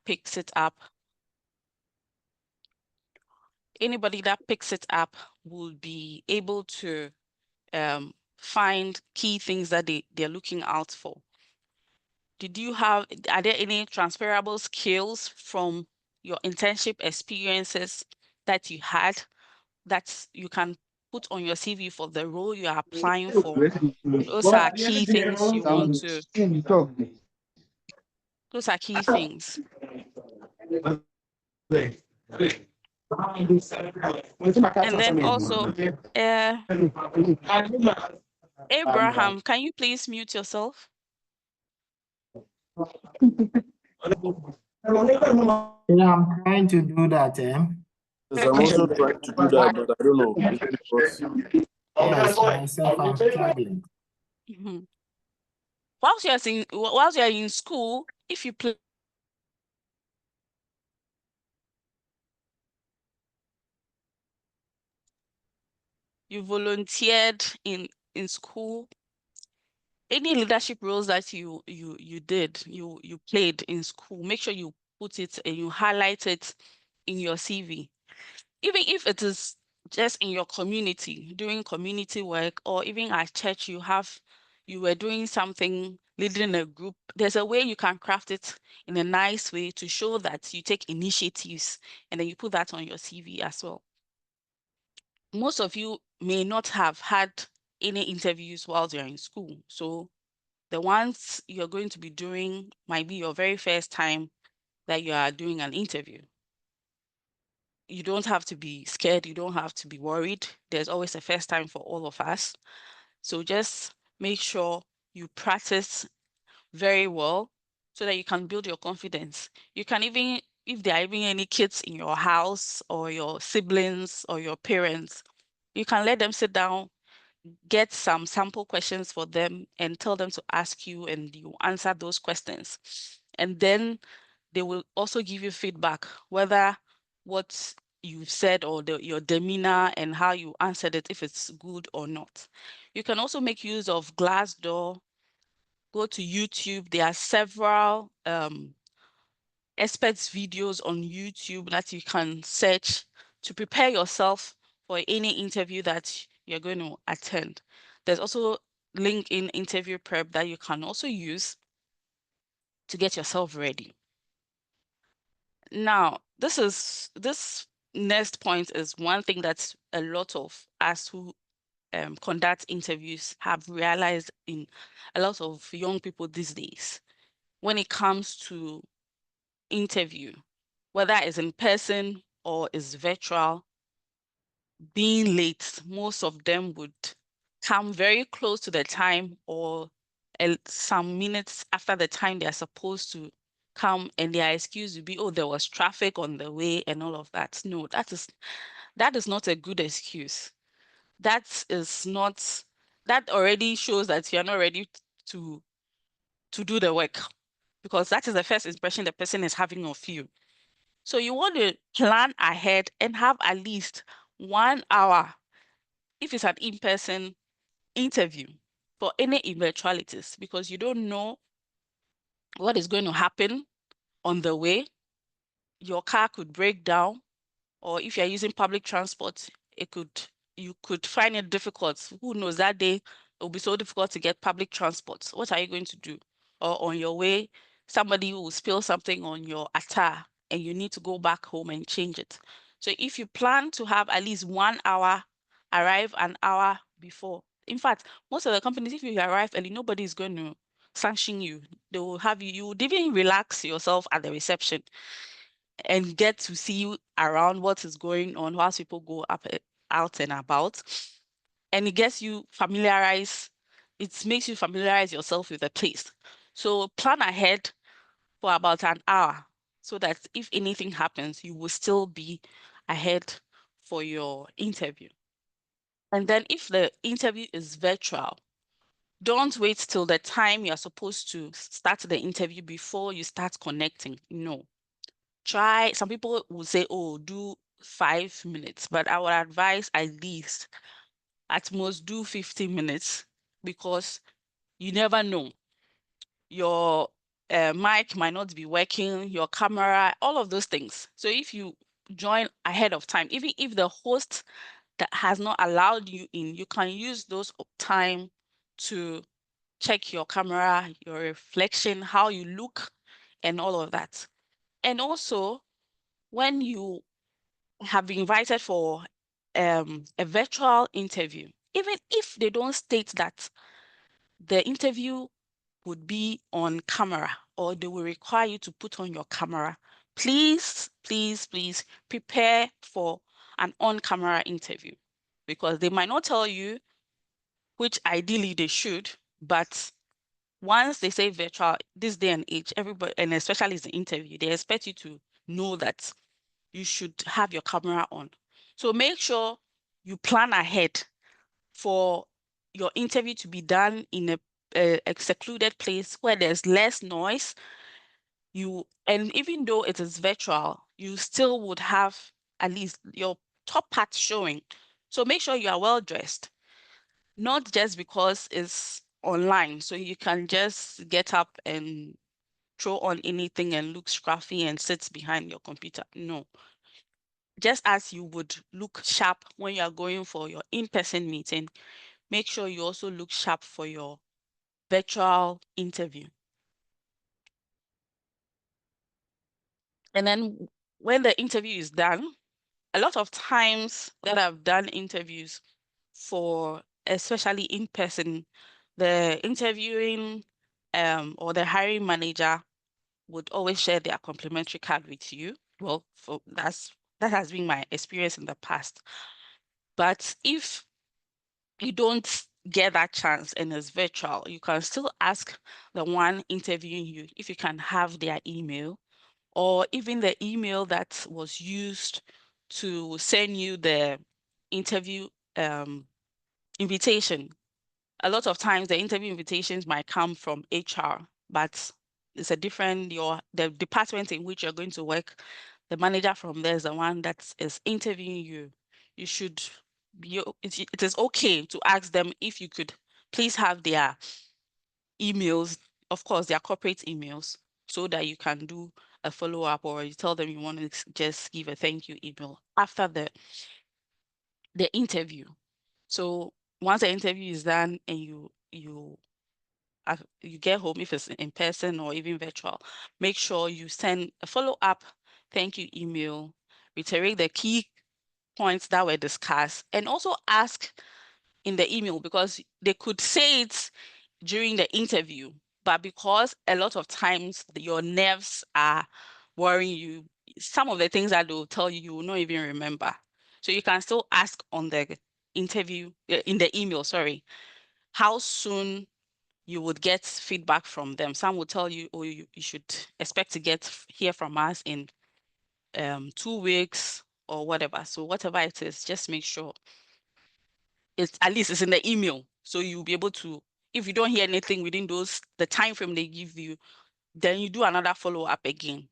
picks it up, will be able to find key things that they're looking out for. Are there any transferable skills from your internship experiences that you had that you can put on your CV for the role you are applying for? Those are key things you want to. Those are key things. And then also, Abraham, can you please mute yourself? Yeah, I'm trying to do that, Yes, I'm also trying to do that, but I don't know. Yes, myself, I'm struggling. Mm-hmm. Whilst you're in school, if you play, you volunteered in school, any leadership roles that you played in school, make sure you put it and you highlight it in your CV. Even if it is just in your community, doing community work, or even at church, you were doing something, leading a group, there's a way you can craft it in a nice way to show that you take initiatives, and then you put that on your CV as well. Most of you may not have had any interviews while you're in school. So the ones you're going to be doing might be your very first time that you are doing an interview. You don't have to be scared. You don't have to be worried. There's always a first time for all of us. So just make sure you practice very well so that you can build your confidence. You can even, if there are even any kids in your house or your siblings or your parents, you can let them sit down, get some sample questions for them and tell them to ask you, and you answer those questions. And then they will also give you feedback, whether what you've said or your demeanor and how you answered it, if it's good or not. You can also make use of Glassdoor. Go to YouTube. There are several experts videos on YouTube that you can search to prepare yourself for any interview that you're going to attend. There's also LinkedIn interview prep that you can also use to get yourself ready. Now, this next point is one thing that a lot of us who conduct interviews have realized in a lot of young people these days. When it comes to interview, whether it's in person or it's virtual, being late, most of them would come very close to the time or some minutes after the time they're supposed to come, and their excuse would be, oh, there was traffic on the way and all of that. No, that is not a good excuse. That already shows that you're not ready to do the work, because that is the first impression the person is having of you. So you want to plan ahead and have at least 1 hour, if it's an in-person interview, for any eventualities, because you don't know what is going to happen on the way. Your car could break down, or if you're using public transport, you could find it difficult. Who knows, that day it will be so difficult to get public transport. What are you going to do? Or on your way, somebody will spill something on your attire and you need to go back home and change it. So if you plan to have at least 1 hour, arrive an hour before. In fact, most of the companies, if you arrive early, nobody is going to sanction you. They will have you would even relax yourself at the reception and get to see around what is going on whilst people go out and about. And it makes you familiarize yourself with the place. So plan ahead for about an hour so that if anything happens, you will still be ahead for your interview. And then if the interview is virtual, don't wait till the time you're supposed to start the interview before you start connecting. No. Some people will say, oh, do 5 minutes, but I would advise at most do 15 minutes, because you never know. Your mic might not be working, your camera, all of those things. So if you join ahead of time, even if the host that has not allowed you in, you can use those time to check your camera, your reflection, how you look, and all of that. And also, when you have been invited for a virtual interview, even if they don't state that the interview would be on camera or they will require you to put on your camera, please, please, please prepare for an on-camera interview, because they might not tell you, which ideally they should, but once they say virtual, this day and age, everybody, and especially the interview, they expect you to know that you should have your camera on. So make sure you plan ahead for your interview to be done in a secluded place where there's less noise. And even though it is virtual, you still would have at least your top part showing. So make sure you are well dressed, not just because it's online. So you can just get up and throw on anything and look scruffy and sit behind your computer. No. Just as you would look sharp when you are going for your in-person meeting, make sure you also look sharp for your virtual interview. And then when the interview is done, a lot of times that I've done interviews for, especially in person, the interviewing or the hiring manager would always share their complimentary card with you. Well, that has been my experience in the past. But if you don't get that chance and it's virtual, you can still ask the one interviewing you if you can have their email, or even the email that was used to send you the interview invitation. A lot of times the interview invitations might come from HR, but it's a different, the department in which you're going to work, the manager from there is the one that is interviewing you. You should be, it is okay to ask them if you could please have their emails, of course, their corporate emails, so that you can do a follow-up, or you tell them you want to just give a thank you email after the interview. So once the interview is done and you get home, if it's in person or even virtual, make sure you send a follow-up thank you email, reiterate the key points that were discussed, and also ask in the email, because they could say it during the interview, but because a lot of times your nerves are worrying you, some of the things that they'll tell you, you will not even remember. So you can still ask on the interview, in the email, sorry, how soon you would get feedback from them. Some will tell you, oh, you should expect to hear from us in 2 weeks or whatever. So whatever it is, just make sure at least it's in the email. So you'll be able to, if you don't hear anything within the time frame they give you, then you do another follow-up again.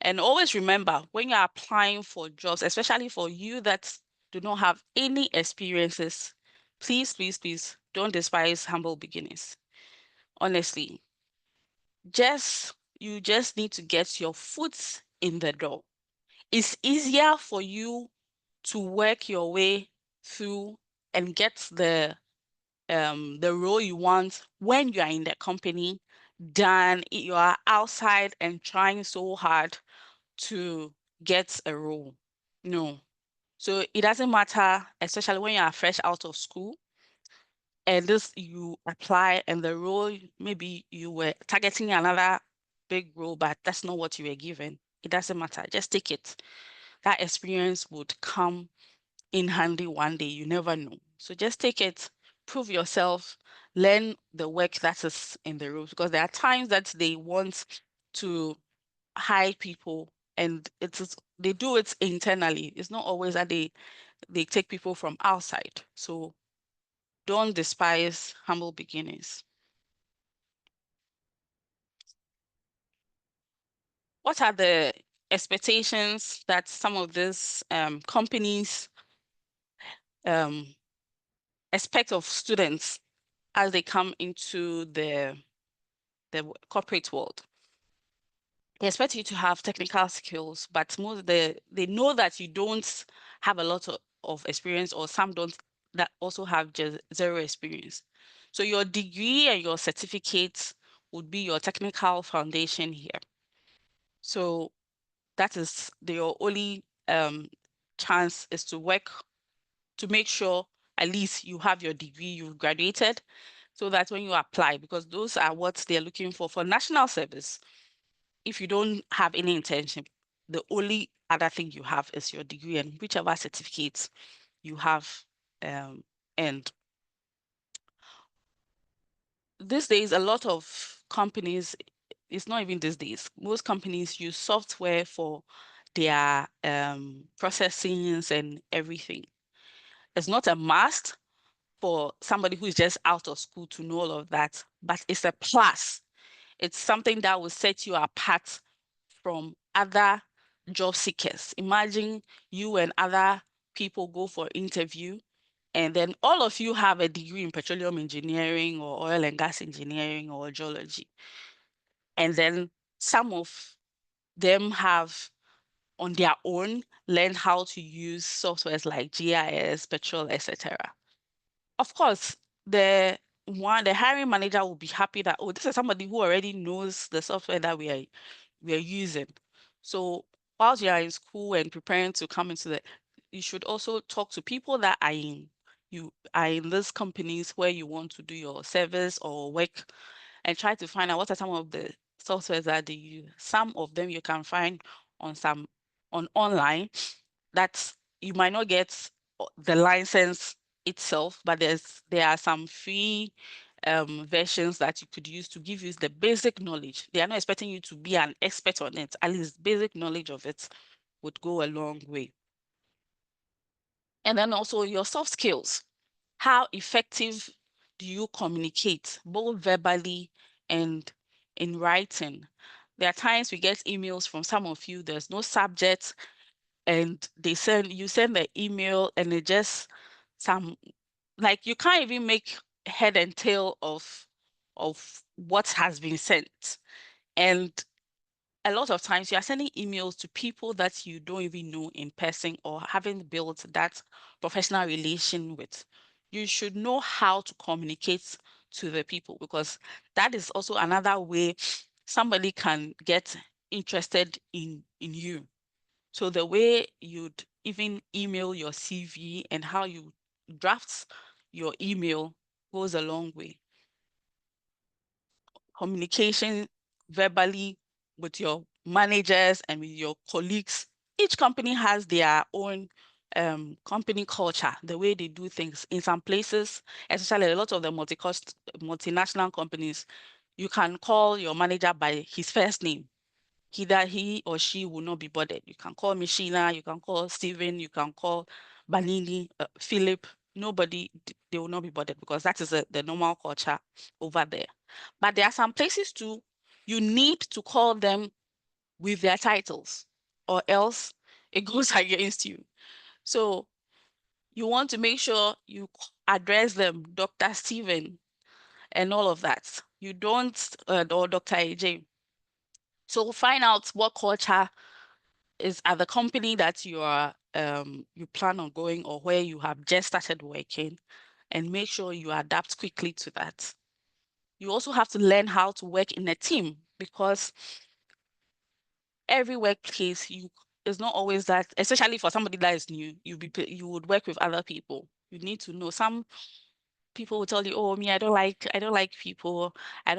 And always remember, when you're applying for jobs, especially for you that do not have any experiences, please, please, please don't despise humble beginnings. Honestly, you just need to get your foot in the door. It's easier for you to work your way through and get the role you want when you are in the company than you are outside and trying so hard to get a role. No. So it doesn't matter, especially when you are fresh out of school and you apply and the role, maybe you were targeting another big role, but that's not what you were given. It doesn't matter. Just take it. That experience would come in handy one day. You never know. So just take it, prove yourself, learn the work that is in the role, because there are times that they want to hire people and they do it internally. It's not always that they take people from outside. So don't despise humble beginnings. What are the expectations that some of these companies expect of students as they come into the corporate world. They expect you to have technical skills, but they know that you don't have a lot of experience, or some don't, that also have just zero experience. So your degree and your certificates would be your technical foundation here. So that is your only chance, is to work to make sure at least you have your degree, you've graduated, so that when you apply, because those are what they're looking for national service. If you don't have any intention, the only other thing you have is your degree and whichever certificates you have. And these days, a lot of companies, it's not even these days, most companies use software for their processings and everything. It's not a must for somebody who is just out of school to know all of that, but it's a plus. It's something that will set you apart from other job seekers. Imagine you and other people go for interview, and then all of you have a degree in petroleum engineering or oil and gas engineering or geology. And then some of them have on their own learned how to use softwares like GIS, Petrol, etc. Of course, the hiring manager will be happy that, oh, this is somebody who already knows the software that we are using. So whilst you are in school and preparing to come into you should also talk to people that are in these companies where you want to do your service or work, and try to find out what are some of the softwares that they use. Some of them you can find on online that you might not get the license itself, but there are some free versions that you could use to give you the basic knowledge. They are not expecting you to be an expert on it. At least basic knowledge of it would go a long way. And then also your soft skills. How effective do you communicate, both verbally and in writing? There are times we get emails from some of you, there's no subject, and you send the email and it just like you can't even make head and tail of what has been sent. And a lot of times you are sending emails to people that you don't even know in person or haven't built that professional relation with. You should know how to communicate to the people, because that is also another way somebody can get interested in you. So the way you'd even email your CV and how you draft your email goes a long way. Communication verbally with your managers and with your colleagues. Each company has their own company culture, the way they do things. In some places, especially a lot of the multinational companies, you can call your manager by his first name. Either he or she will not be bothered. You can call me Sheila, you can call Stephen, you can call Banini, Philip. Nobody, they will not be bothered, because that is the normal culture over there. But there are some places too, you need to call them with their titles, or else it goes against you. So you want to make sure you address them, Dr. Stephen, and all of that. You don't, or Dr. AJ. So find out what culture is at the company that you plan on going, or where you have just started working, and make sure you adapt quickly to that. You also have to learn how to work in a team, because every workplace is not always that, especially for somebody that is new, you would work with other people. You need to know. Some people will tell you, oh, me, I don't like people. I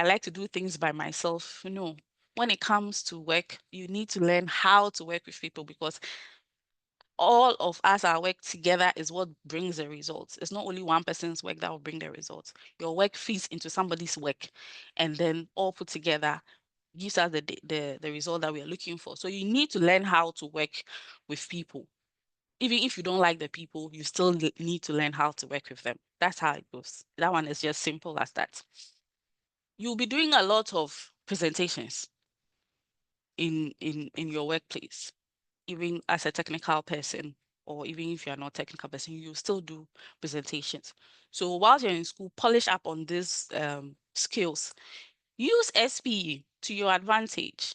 like to do things by myself. No. When it comes to work, you need to learn how to work with people, because all of us, our work together is what brings the results. It's not only one person's work that will bring the results. Your work feeds into somebody's work, and then all put together gives us the result that we are looking for. So you need to learn how to work with people. Even if you don't like the people, you still need to learn how to work with them. That's how it goes. That one is just simple as that. You'll be doing a lot of presentations in your workplace, even as a technical person, or even if you're not a technical person, you still do presentations. So while you're in school, polish up on these skills. Use SPE to your advantage.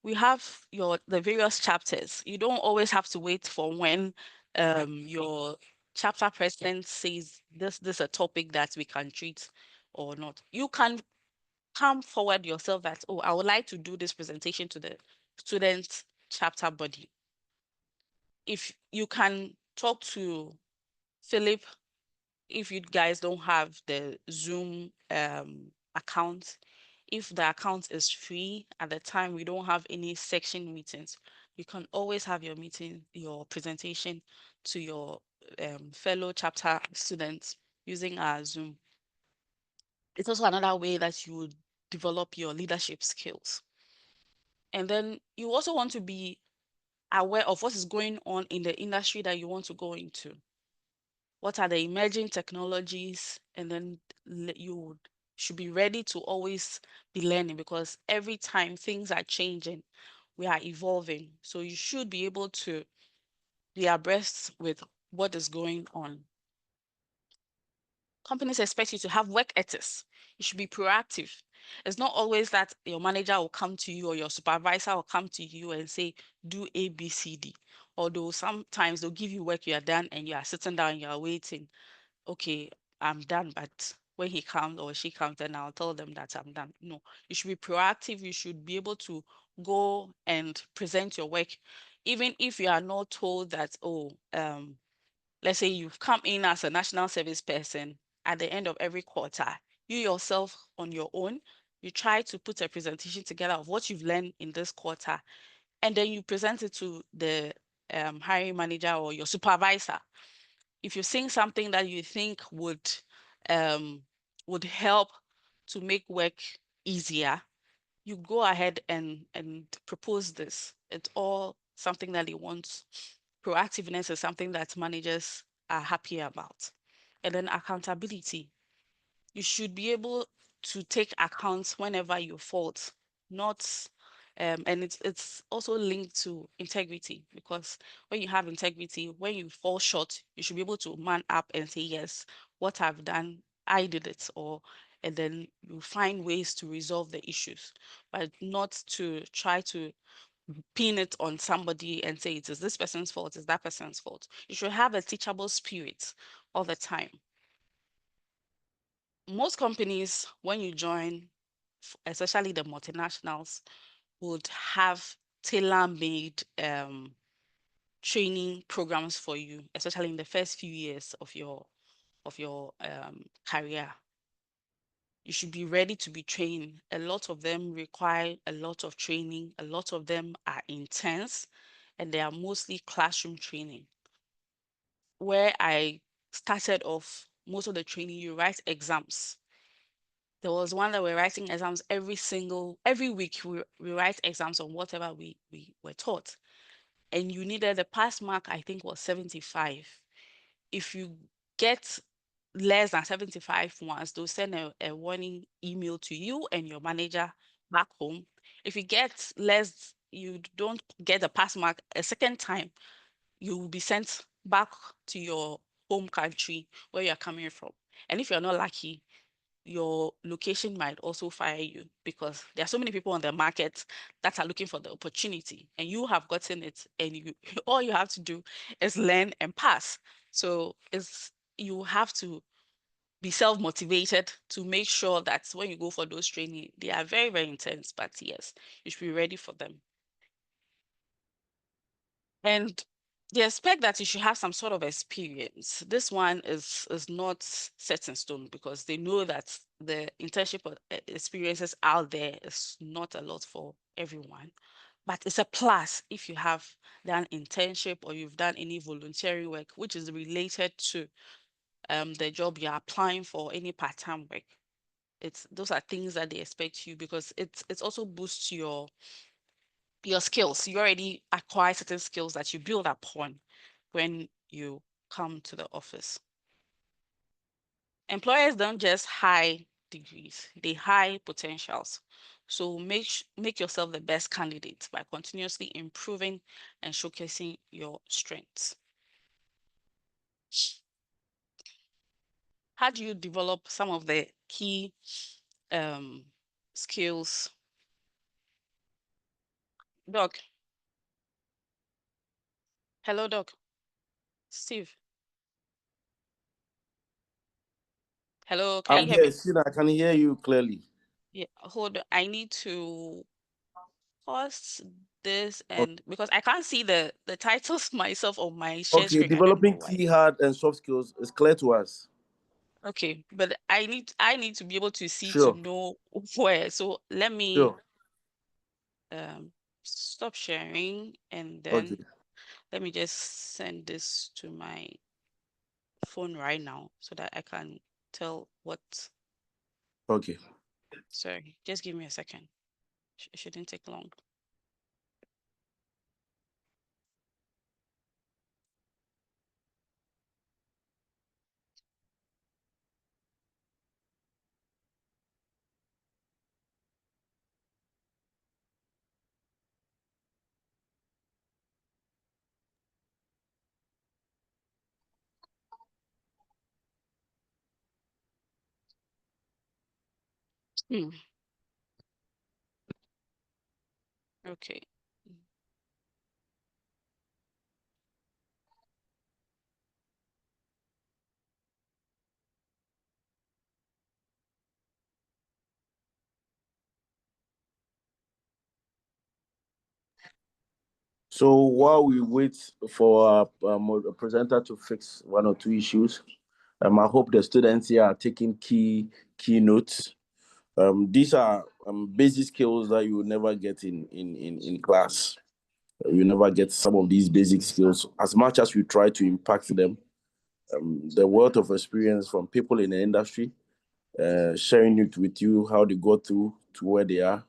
We have the various chapters. You don't always have to wait for when your chapter president says this is a topic that we can treat or not. You can come forward yourself that, oh, I would like to do this presentation to the student chapter body. If you can talk to Philip, if you guys don't have the Zoom account, if the account is free at the time we don't have any section meetings, you can always have your meeting, your presentation to your fellow chapter students using our Zoom. It's also another way that you would develop your leadership skills. And then you also want to be aware of what is going on in the industry that you want to go into. What are the emerging technologies? And then you should be ready to always be learning, because every time things are changing, we are evolving. So you should be able to be abreast with what is going on. Companies expect you to have work ethics. You should be proactive. It's not always that your manager will come to you or your supervisor will come to you and say, do A, B, C, D. Although sometimes they'll give you work, you are done, and you are sitting down, you are waiting. Okay, I'm done, but when he comes or she comes, then I'll tell them that I'm done. No, you should be proactive. You should be able to go and present your work, even if you are not told that, oh, let's say you've come in as a national service person at the end of every quarter, you yourself on your own, you try to put a presentation together of what you've learned in this quarter, and then you present it to the hiring manager or your supervisor. If you're seeing something that you think would help to make work easier, you go ahead and propose this. It's all something that they want. Proactiveness is something that managers are happy about. And then accountability. You should be able to take accounts whenever you fault, not and it's also linked to integrity, because when you have integrity, when you fall short, you should be able to man up and say, yes, what I've done, I did it, and then you find ways to resolve the issues, but not to try to pin it on somebody and say it is this person's fault, it's that person's fault. You should have a teachable spirit all the time. Most companies, when you join, especially the multinationals, would have tailor-made training programs for you, especially in the first few years of your career. You should be ready to be trained. A lot of them require a lot of training. A lot of them are intense, and they are mostly classroom training. Where I started off, most of the training, you write exams. There was one that we're writing exams every week. We write exams on whatever we were taught. And you needed the pass mark, I think, was 75. If you get less than 75 once, they'll send a warning email to you and your manager back home. If you get less, you don't get a pass mark a second time, you will be sent back to your home country where you're coming from. And if you're not lucky, your location might also fire you, because there are so many people on the market that are looking for the opportunity, and you have gotten it, and you all you have to do is learn and pass. So you have to be self-motivated to make sure that when you go for those training, they are very, very intense, but yes, you should be ready for them. And they expect that you should have some sort of experience. This one is not set in stone, because they know that the internship experiences out there is not a lot for everyone. But it's a plus if you have done internship or you've done any voluntary work which is related to the job you're applying for, any part-time work. Those are things that they expect you, because it's also boosts your skills. You already acquire certain skills that you build upon when you come to the office. Employers don't just hire degrees, they hire potentials. So make yourself the best candidate by continuously improving and showcasing your strengths. How do you develop some of the key skills. Doc. Hello, Doc. Steve. Hello, can I'm you hear here, me? Sheena, I can hear you clearly. Yeah, hold on. I need to pause this O- and because I can't see the titles myself on my share Okay, screen. I don't know developing why. key hard and soft skills is clear to us. Okay, but I need to be able to see to Sure, know where. So let me sure. stop sharing and Okay, then let me just send this to my phone right now so that I can tell what. okay. Sorry, just give me a second. It shouldn't take long. Hmm. Okay. So while we wait for a presenter to fix one or two issues, I hope the students here are taking key notes. These are basic skills that you will never get in class. You never get some of these basic skills as much as we try to impact them. The wealth of experience from people in the industry, sharing it with you how they got through to where they are.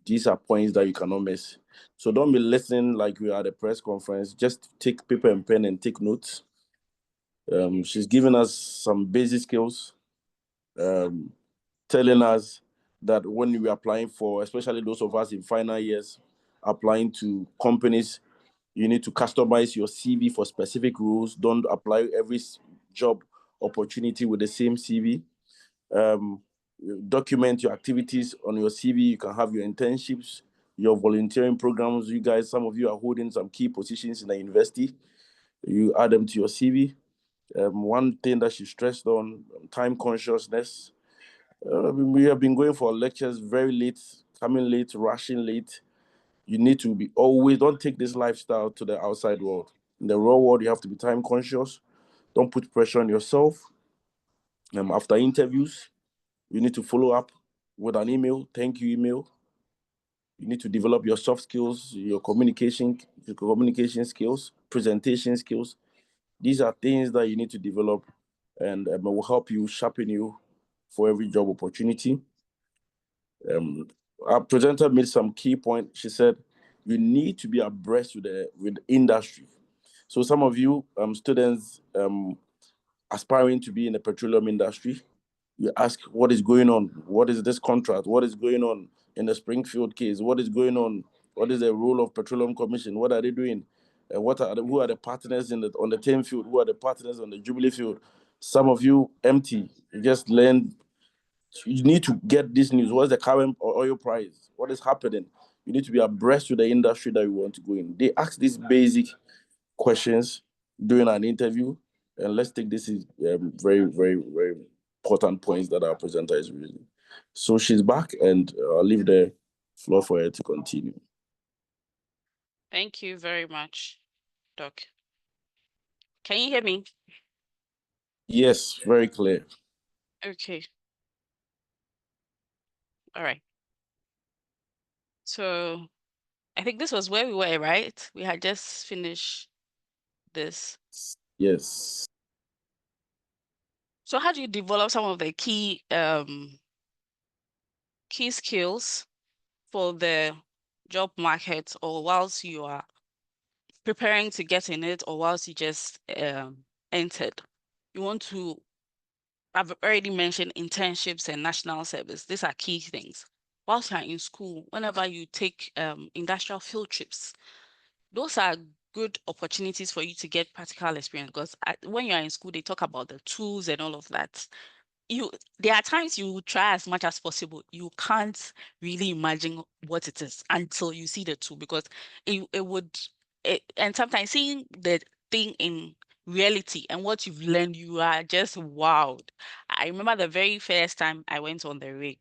These are points that you cannot miss. So don't be listening like we are at a press conference. Just take paper and pen and take notes. She's giving us some basic skills, um, telling us that when we are applying for, especially those of us in final years, applying to companies, you need to customize your CV for specific rules. Don't apply every job opportunity with the same CV. Um, Document your activities on your CV. You can have your internships, your volunteering programs. You guys, some of you are holding some key positions in the university. You add them to your CV. One thing that she stressed on time consciousness. We have been going for lectures very late, coming late, rushing late. You need to be always, don't take this lifestyle to the outside world. In the real world, you have to be time conscious. Don't put pressure on yourself. After interviews, you need to follow up with an email, thank you email. You need to develop your soft skills, your communication skills, presentation skills. These are things that you need to develop and will help you sharpen you for every job opportunity. Our presenter made some key points. She said, you need to be abreast with the industry. So some of you students aspiring to be in the petroleum industry, you ask what is going on, what is this contract, what is going on in the Springfield case, what is going on, what is the role of Petroleum Commission, what are they doing, who are the partners on the Thames field, who are the partners on the Jubilee field. Some of you empty, you just learn. You need to get this news. What's the current oil price? What is happening? You need to be abreast with the industry that you want to go in. They ask these basic questions during an interview, and let's take this is very, very, very important points that our presenter is raising. So she's back, and I'll leave the floor for her to continue. Thank you very much, Doc. Can you hear me? Yes, very clear. Okay. All right. So I think this was where we were, right? We had just finished this. Yes. So how do you develop some of the key skills for the job market, or whilst you are preparing to get in it, or whilst you just entered? You want to, I've already mentioned internships and national service. These are key things. Whilst you're in school, whenever you take industrial field trips, those are good opportunities for you to get practical experience, because when you're in school, they talk about the tools and all of that. there are times you try as much as possible. You can't really imagine what it is until you see the tool, because and sometimes seeing the thing in reality and what you've learned, you are just wowed. I remember the very first time I went on the rig.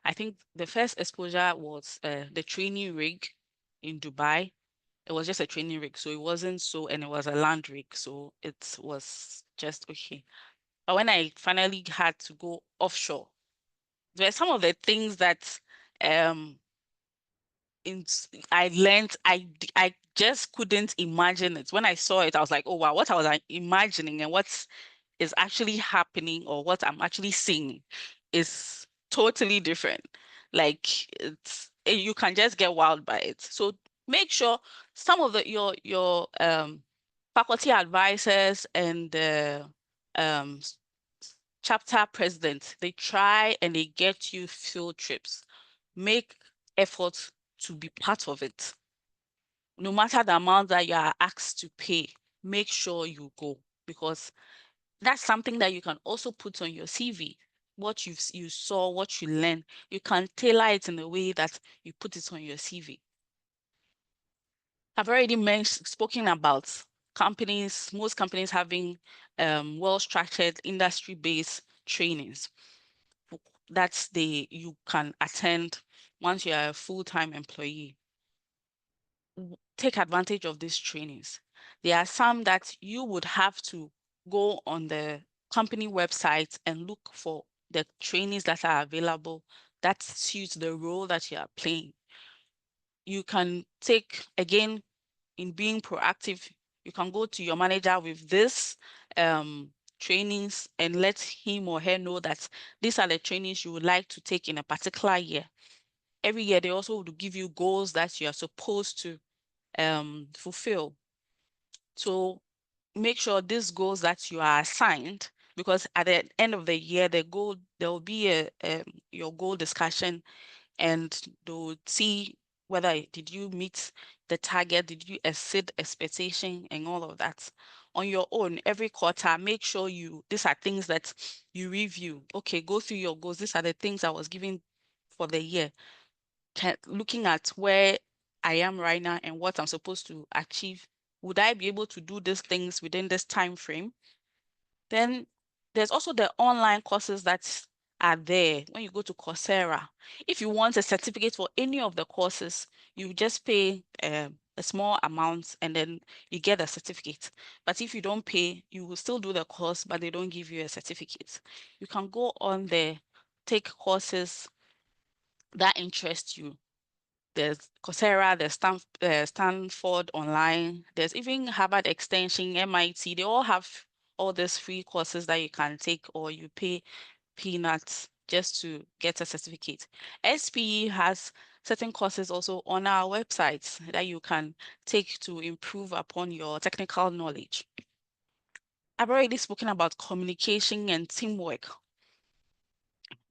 I think the first exposure was the training rig in Dubai. It was just a training rig, so it wasn't and it was a land rig, so it was just okay. But when I finally had to go offshore, there were some of the things that um I learned. I just couldn't imagine it. When I saw it, I was like, oh wow, what I was imagining and what is actually happening, or what I'm actually seeing, is totally different. Like, you can just get wild by it. So make sure some of your faculty advisors and the um chapter president, they try and they get you field trips. Make efforts to be part of it. No matter the amount that you are asked to pay, make sure you go, because that's something that you can also put on your CV. What you saw, what you learned, you can tailor it in a way that you put it on your CV. I've already spoken about most companies having well-structured industry-based trainings that you can attend once you're a full-time employee. Take advantage of these trainings. There are some that you would have to go on the company website and look for the trainings that are available that suits the role that you are playing. You can take, again, in being proactive, you can go to your manager with this trainings and let him or her know that these are the trainings you would like to take in a particular year. Every year, they also would give you goals that you are supposed to fulfill. So make sure these goals that you are assigned, because at the end of the year, there will be your goal discussion, and they'll see whether did you meet the target, did you exceed expectation, and all of that. On your own, every quarter, make sure these are things that you review. Okay, go through your goals. These are the things I was given for the year. Looking at where I am right now and what I'm supposed to achieve. Would I be able to do these things within this time frame? Then there's also the online courses that are there. When you go to Coursera, if you want a certificate for any of the courses, you just pay a small amount and then you get a certificate. But if you don't pay, you will still do the course, but they don't give you a certificate. You can go on there, take courses that interest you. There's Coursera, there's Stanford Online, there's even Harvard Extension, MIT. They all have all these free courses that you can take, or you pay peanuts just to get a certificate. SPE has certain courses also on our website that you can take to improve upon your technical knowledge. I've already spoken about communication and teamwork.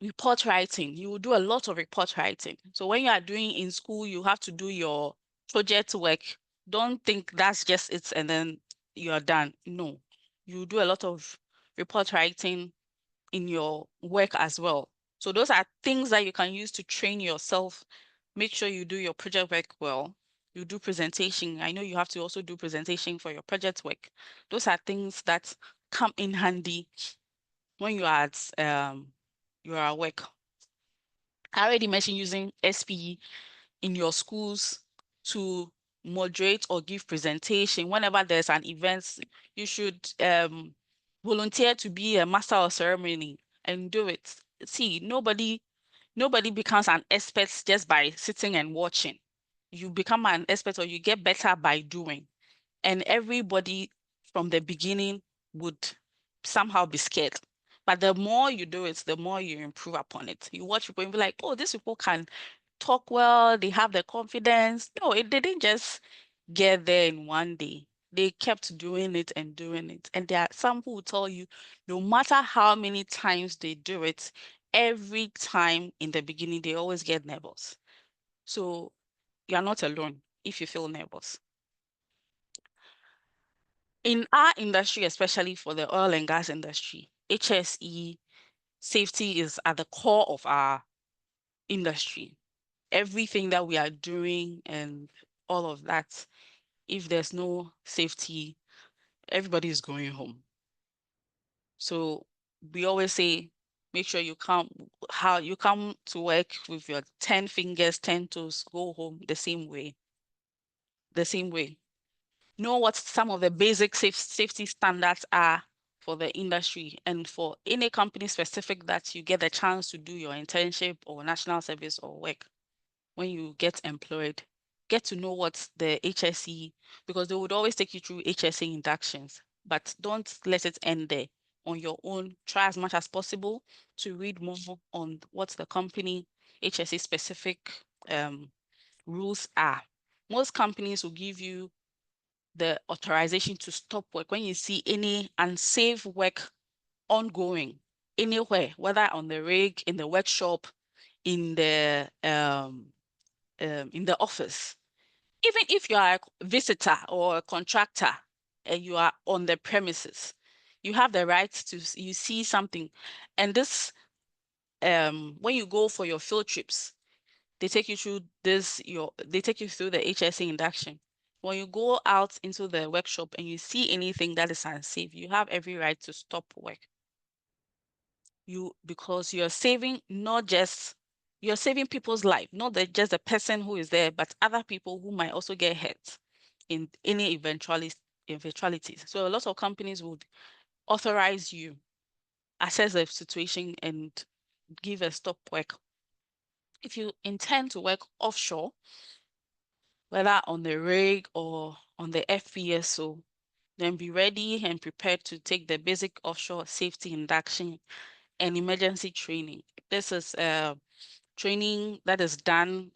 Report writing, you will do a lot of report writing. So when you are doing in school, you have to do your project work. Don't think that's just it and then you are done. No, you do a lot of report writing in your work as well. So those are things that you can use to train yourself. Make sure you do your project work well. You do presentation. I know you have to also do presentation for your project work. Those are things that come in handy when you are at work. I already mentioned using SPE in your schools to moderate or give presentation. Whenever there's an event, you should volunteer to be a master of ceremony and do it. See, nobody becomes an expert just by sitting and watching. You become an expert, or you get better by doing. And everybody from the beginning would somehow be scared. But the more you do it, the more you improve upon it. You watch people and be like, oh, these people can talk well, they have the confidence. No, they didn't just get there in one day. They kept doing it and doing it. And there are some who will tell you, no matter how many times they do it, every time in the beginning, they always get nervous. So you are not alone if you feel nervous. In our industry, especially for the oil and gas industry, HSE safety is at the core of our industry. Everything that we are doing and all of that, if there's no safety, everybody is going home. So we always say, make sure you come to work with your 10 fingers, 10 toes, go home the same way. Know what some of the basic safety standards are for the industry, and for any company specific that you get the chance to do your internship or national service or work. When you get employed, get to know what the HSE, because they would always take you through HSE inductions, but don't let it end there. On your own, try as much as possible to read more on what the company HSE specific rules are. Most companies will give you the authorization to stop work when you see any unsafe work ongoing anywhere, whether on the rig, in the workshop, in the office. Even if you are a visitor or a contractor and you are on the premises, you have the right to, you see something. And this, when you go for your field trips, they take you through they take you through the HSE induction. When you go out into the workshop and you see anything that is unsafe, you have every right to stop work. Because you're saving you're saving people's life, not just the person who is there, but other people who might also get hurt in any eventualities. So a lot of companies would authorize you, assess the situation, and give a stop work. If you intend to work offshore, whether on the rig or on the FPSO, then be ready and prepared to take the basic offshore safety induction and emergency training. This is training that is done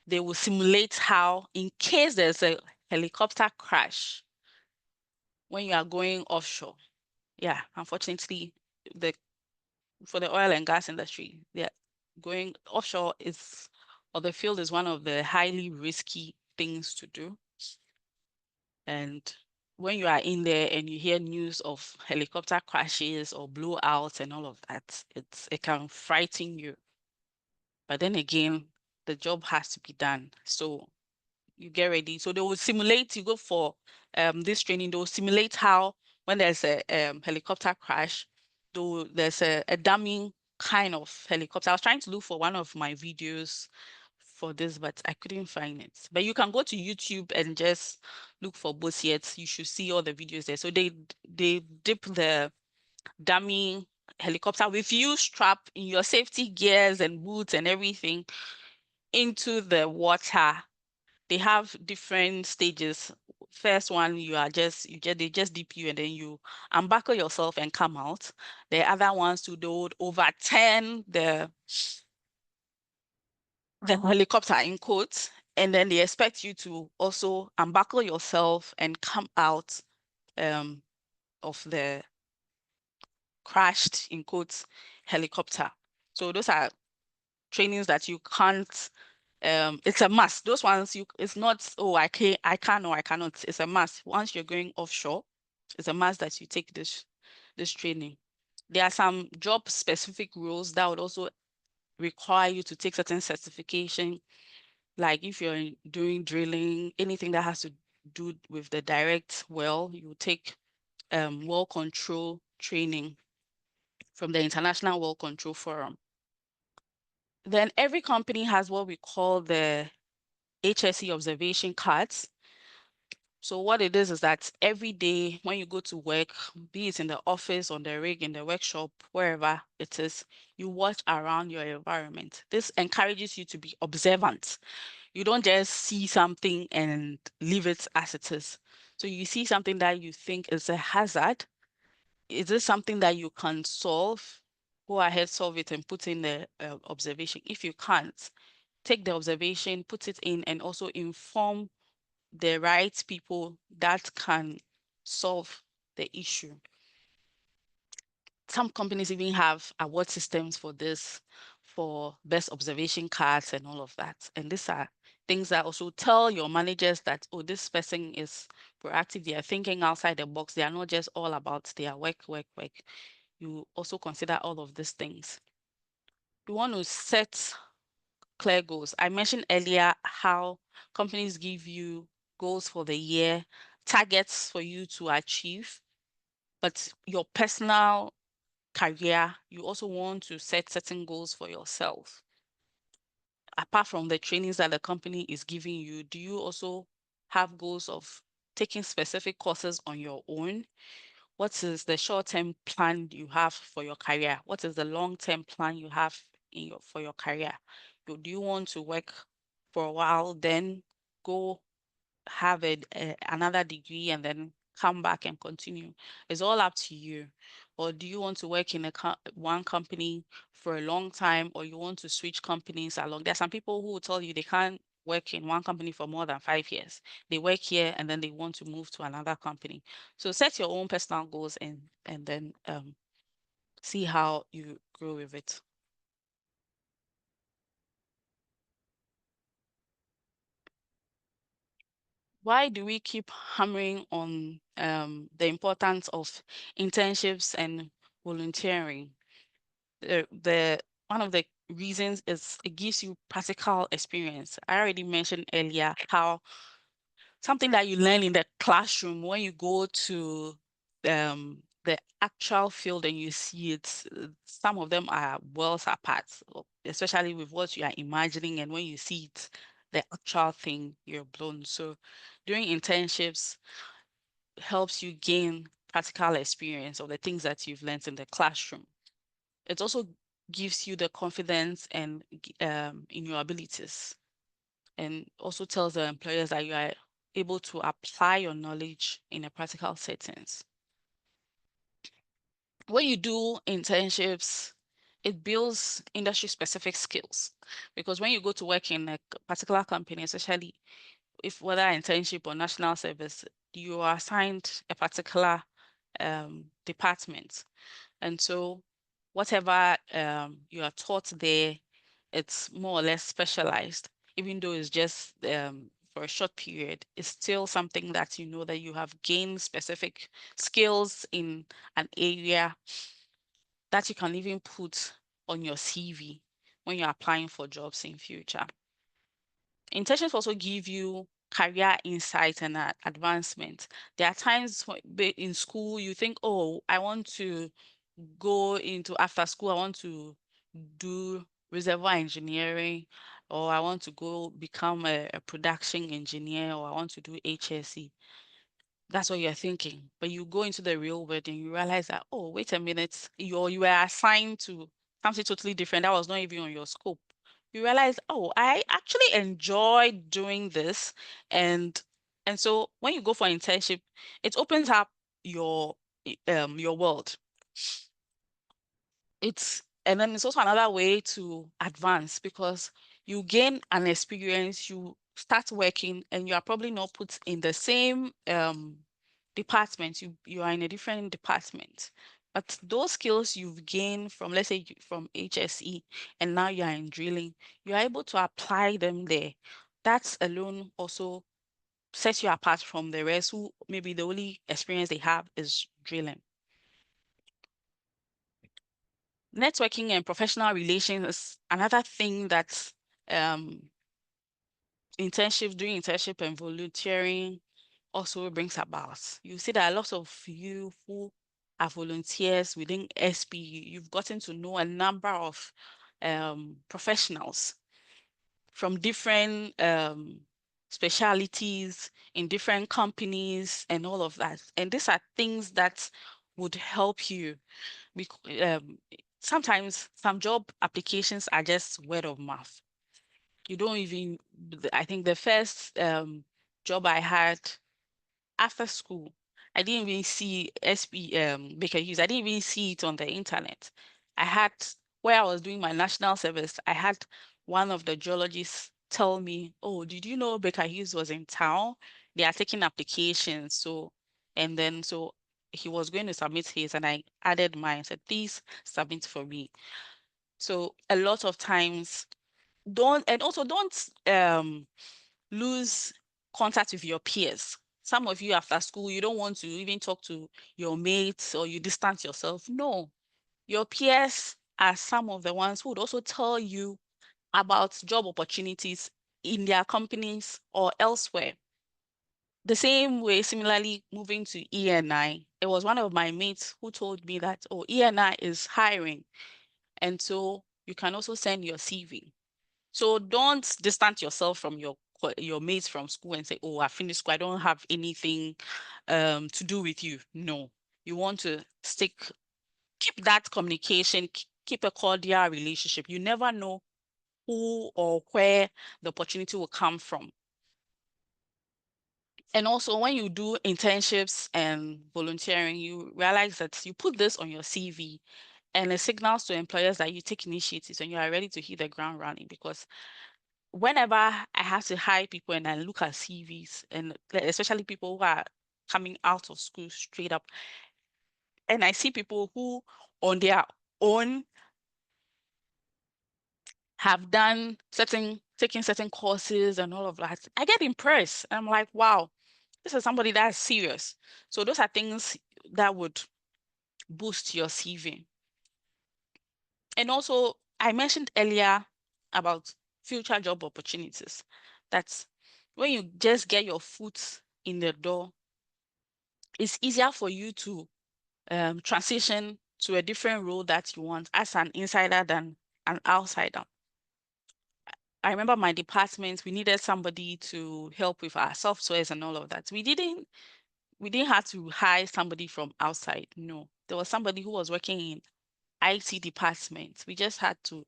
they will simulate how, in case there's a helicopter crash when you are going offshore. Yeah, unfortunately, for the oil and gas industry, going offshore or the field is one of the highly risky things to do. And when you are in there and you hear news of helicopter crashes or blowouts and all of that, it can frighten you. But then again, the job has to be done. So you get ready. So they will simulate, you go for this training, they will simulate how when there's a helicopter crash, there's a dummy kind of helicopter. I was trying to look for one of my videos for this, but I couldn't find it. But you can go to YouTube and just look for Bosiet. You should see all the videos there. So they dip the dummy helicopter with you strapped in your safety gears and boots and everything into the water. They have different stages. First one, they just dip you and then you unbuckle yourself and come out. The other ones they would overturn the helicopter in quotes, and then they expect you to also unbuckle yourself and come out of the crashed in quotes helicopter. So those are trainings that you can't it's a must. Those ones it's not, oh, I can or I cannot. It's a must. Once you're going offshore, it's a must that you take this training. There are some job specific rules that would also require you to take certain certification, like if you're doing drilling, anything that has to do with the direct well, you take well control training from the International Well Control Forum. Then every company has what we call the HSE observation cards. So what it is that every day when you go to work, be it in the office, on the rig, in the workshop, wherever it is, you watch around your environment. This encourages you to be observant. You don't just see something and leave it as it is. So you see something that you think is a hazard. Is this something that you can solve? Go ahead, solve it and put in the observation. If you can't, take the observation, put it in, and also inform the right people that can solve the issue. Some companies even have award systems for this, for best observation cards and all of that. And these are things that also tell your managers that, oh, this person is proactive, they are thinking outside the box. They are not just all about their work. you also consider all of these things. You want to set clear goals. I mentioned earlier how companies give you goals for the year, targets for you to achieve, but your personal career, you also want to set certain goals for yourself. Apart from the trainings that the company is giving you, do you also have goals of taking specific courses on your own? What is the short-term plan you have for your career? What is the long-term plan you have for your career? Do you want to work for a while, then go have another degree and then come back and continue? It's all up to you. Or do you want to work in one company for a long time, or you want to switch companies along? There are some people who will tell you they can't work in one company for more than 5 years. They work here and then they want to move to another company. So set your own personal goals and then see how you grow with it. Why do we keep hammering on the importance of internships and volunteering? One of the reasons is it gives you practical experience. I already mentioned earlier how something that you learn in the classroom, when you go to the actual field and you see it, some of them are worlds apart, especially with what you are imagining, and when you see it, the actual thing, you're blown. So doing internships helps you gain practical experience of the things that you've learned in the classroom. It also gives you the confidence and in your abilities, and also tells the employers that you are able to apply your knowledge in a practical settings. When you do internships, it builds industry-specific skills, because when you go to work in a particular company, especially if whether internship or national service, you are assigned a particular department. And so whatever you are taught there, it's more or less specialized, even though it's just for a short period. It's still something that you know that you have gained specific skills in an area that you can even put on your CV when you're applying for jobs in future. Internships also give you career insight and advancement. There are times in school you think, oh, I want to go into after school, I want to do reservoir engineering, or I want to go become a production engineer, or I want to do HSE. That's what you're thinking. But you go into the real world and you realize that, oh, wait a minute, you were assigned to something totally different. That was not even on your scope. You realize, oh, I actually enjoy doing this. And so when you go for internship, it opens up your world. And then it's also another way to advance, because you gain an experience, you start working, and you are probably not put in the same department. You are in a different department, but those skills you've gained from, let's say, from HSE, and now you are in drilling, you are able to apply them there. That alone also sets you apart from the rest, who maybe the only experience they have is drilling. Networking and professional relations is another thing that doing internship and volunteering also brings about. You see that a lot of you who are volunteers within SP, you've gotten to know a number of professionals from different specialities in different companies and all of that. And these are things that would help you. Sometimes some job applications are just word of mouth. You don't even, I think the first job I had after school, I didn't even see Baker Hughes. I didn't even see it on the internet. I had, where I was doing my national service, I had one of the geologists tell me, oh, did you know Baker Hughes was in town? They are taking applications. So he was going to submit his, and I added mine, said, please submit for me. So a lot of times, don't lose contact with your peers. Some of you after school, you don't want to even talk to your mates, or you distance yourself. No, Your peers are some of the ones who would also tell you about job opportunities in their companies or elsewhere. The same way, similarly, moving to ENI, it was one of my mates who told me that, oh, ENI is hiring. And so you can also send your CV. So don't distance yourself from your mates from school and say, oh, I finished school, I don't have anything to do with you. No, you want to keep that communication, keep a cordial relationship. You never know who or where the opportunity will come from. And also when you do internships and volunteering, you realize that you put this on your CV and it signals to employers that you take initiatives and you are ready to hit the ground running. Because whenever I have to hire people and I look at CVs, and especially people who are coming out of school straight up, and I see people who on their own have taken certain courses and all of that, I get impressed. I'm like, wow, this is somebody that's serious. So those are things that would boost your CV. And also, I mentioned earlier about future job opportunities. That's when you just get your foot in the door, it's easier for you to transition to a different role that you want as an insider than an outsider. I remember my department, we needed somebody to help with our softwares and all of that. We didn't have to hire somebody from outside. No, there was somebody who was working in IT department. We just had to,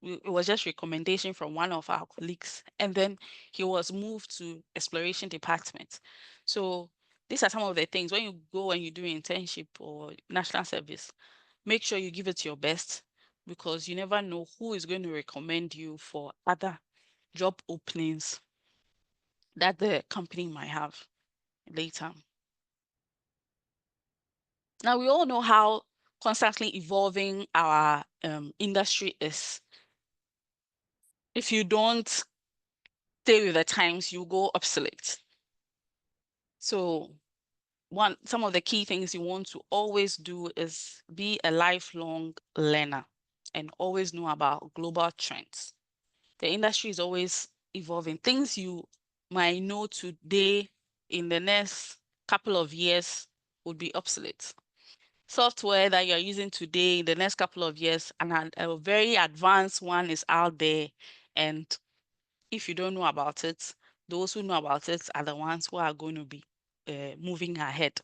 it was just recommendation from one of our colleagues. And then he was moved to exploration department. So these are some of the things when you go and you do internship or national service, make sure you give it your best, because you never know who is going to recommend you for other job openings that the company might have later. Now, we all know how constantly evolving our industry is. If you don't stay with the times, you go obsolete. So some of the key things you want to always do is be a lifelong learner and always know about global trends. The industry is always evolving. Things you might know today, in the next couple of years, would be obsolete. Software that you're using today, in the next couple of years, and a very advanced one is out there. And if you don't know about it, those who know about it are the ones who are going to be moving ahead.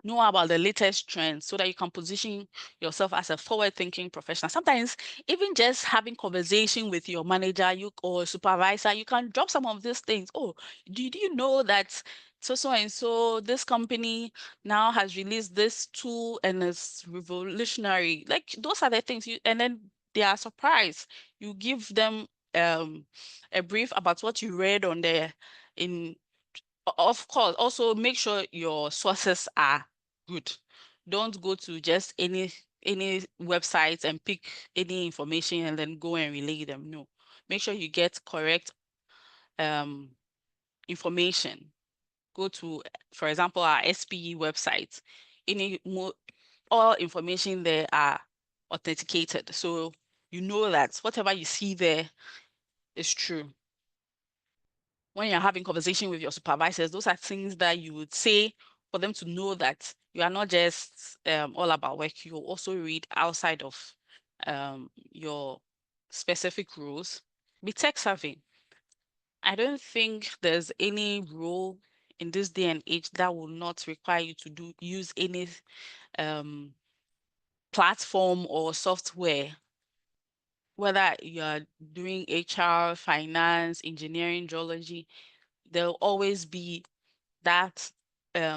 Know about the latest trends so that you can position yourself as a forward-thinking professional. Sometimes even just having conversation with your manager or supervisor, you can drop some of these things. Oh, did you know that so and so this company now has released this tool and it's revolutionary? Like those are the things and then they are surprised. You give them a brief about what you read on there. Of course, also make sure your sources are good. Don't go to just any websites and pick any information and then go and relay them. No, make sure you get correct information. Go to, for example, our SPE website. All information there are authenticated, so you know that whatever you see there is true. When you're having conversation with your supervisors, those are things that you would say for them to know that you are not just all about work. You also read outside of your specific roles. Be tech savvy. I don't think there's any role in this day and age that will not require you to use any platform or software, whether you're doing HR, finance, engineering, geology. There'll always be that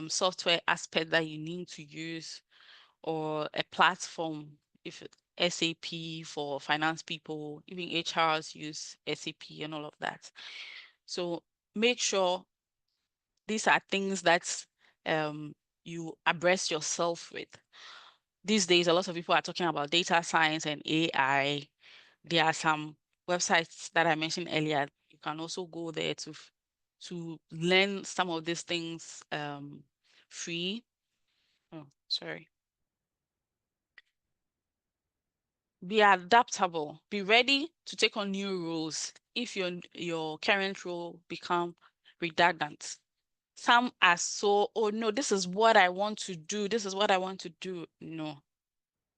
software aspect that you need to use, or a platform. If SAP for finance people, even HRs use SAP and all of that. So make sure these are things that you abreast yourself with. These days, a lot of people are talking about data science and AI. There are some websites that I mentioned earlier. You can also go there to learn some of these things free. Oh, sorry. Be adaptable. Be ready to take on new roles if your current role become redundant. Some are so, oh no, this is what I want to do. This is what I want to do. No.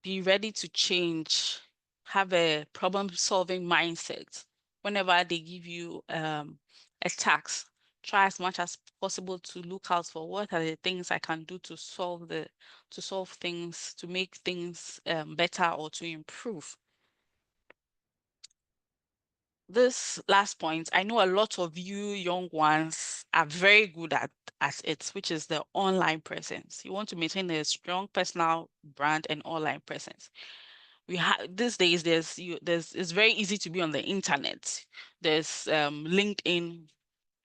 Be ready to change. Have a problem-solving mindset. Whenever they give you a task, try as much as possible to look out for what are the things I can do to solve things, to make things better or to improve. This last point, I know a lot of you young ones are very good at it, which is the online presence. You want to maintain a strong personal brand and online presence. These days it's very easy to be on the internet. There's LinkedIn,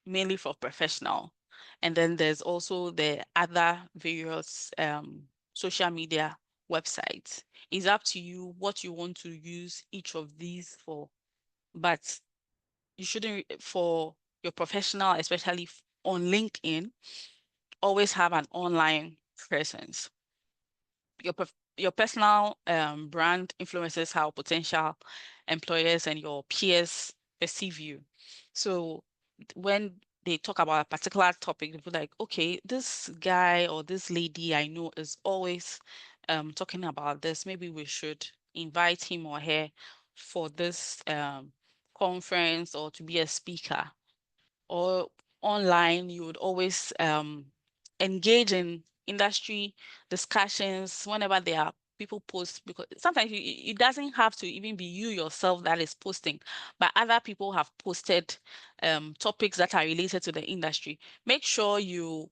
mainly for professional, and then there's also the other various social media websites. It's up to you what you want to use each of these for, but you shouldn't, for your professional, especially on LinkedIn, always have an online presence. Your personal brand influences how potential employers and your peers perceive you. So when they talk about a particular topic, they'll be like, okay, this guy or this lady I know is always talking about this. Maybe we should invite him or her for this conference or to be a speaker. Or online, you would always engage in industry discussions whenever there are people post, because sometimes it doesn't have to even be you yourself that is posting, but other people have posted topics that are related to the industry. Make sure you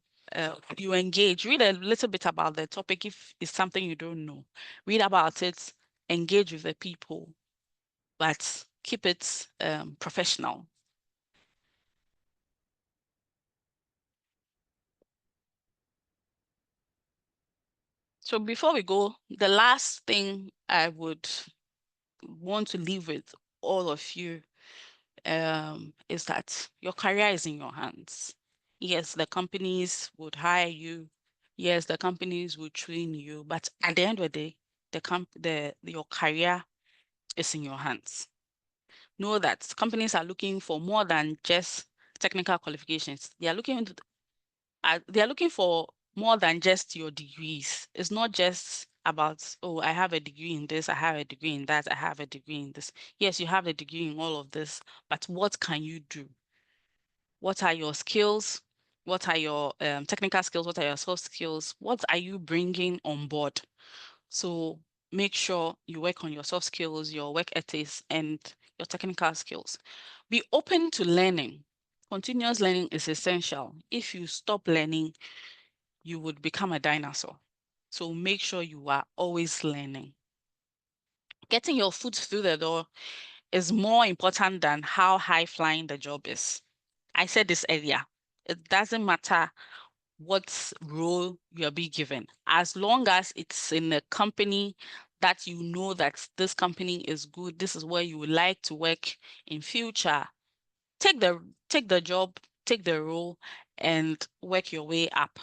engage, read a little bit about the topic if it's something you don't know. Read about it, engage with the people, but keep it professional. So before we go, the last thing I would want to leave with all of you is that your career is in your hands. Yes, the companies would hire you. Yes, the companies would train you. But at the end of the day, your career is in your hands. Know that companies are looking for more than just technical qualifications. They are looking for more than just your degrees. It's not just about, oh, I have a degree in this, I have a degree in that, I have a degree in this. Yes, you have a degree in all of this, but what can you do? What are your skills? What are your technical skills? What are your soft skills? What are you bringing on board? So make sure you work on your soft skills, your work ethics, and your technical skills. Be open to learning. Continuous learning is essential. If you stop learning, you would become a dinosaur. So make sure you are always learning. Getting your foot through the door is more important than how high flying the job is. I said this earlier. It doesn't matter what role you'll be given, as long as it's in a company that you know that this company is good, this is where you would like to work in future. Take the job, take the role, and work your way up.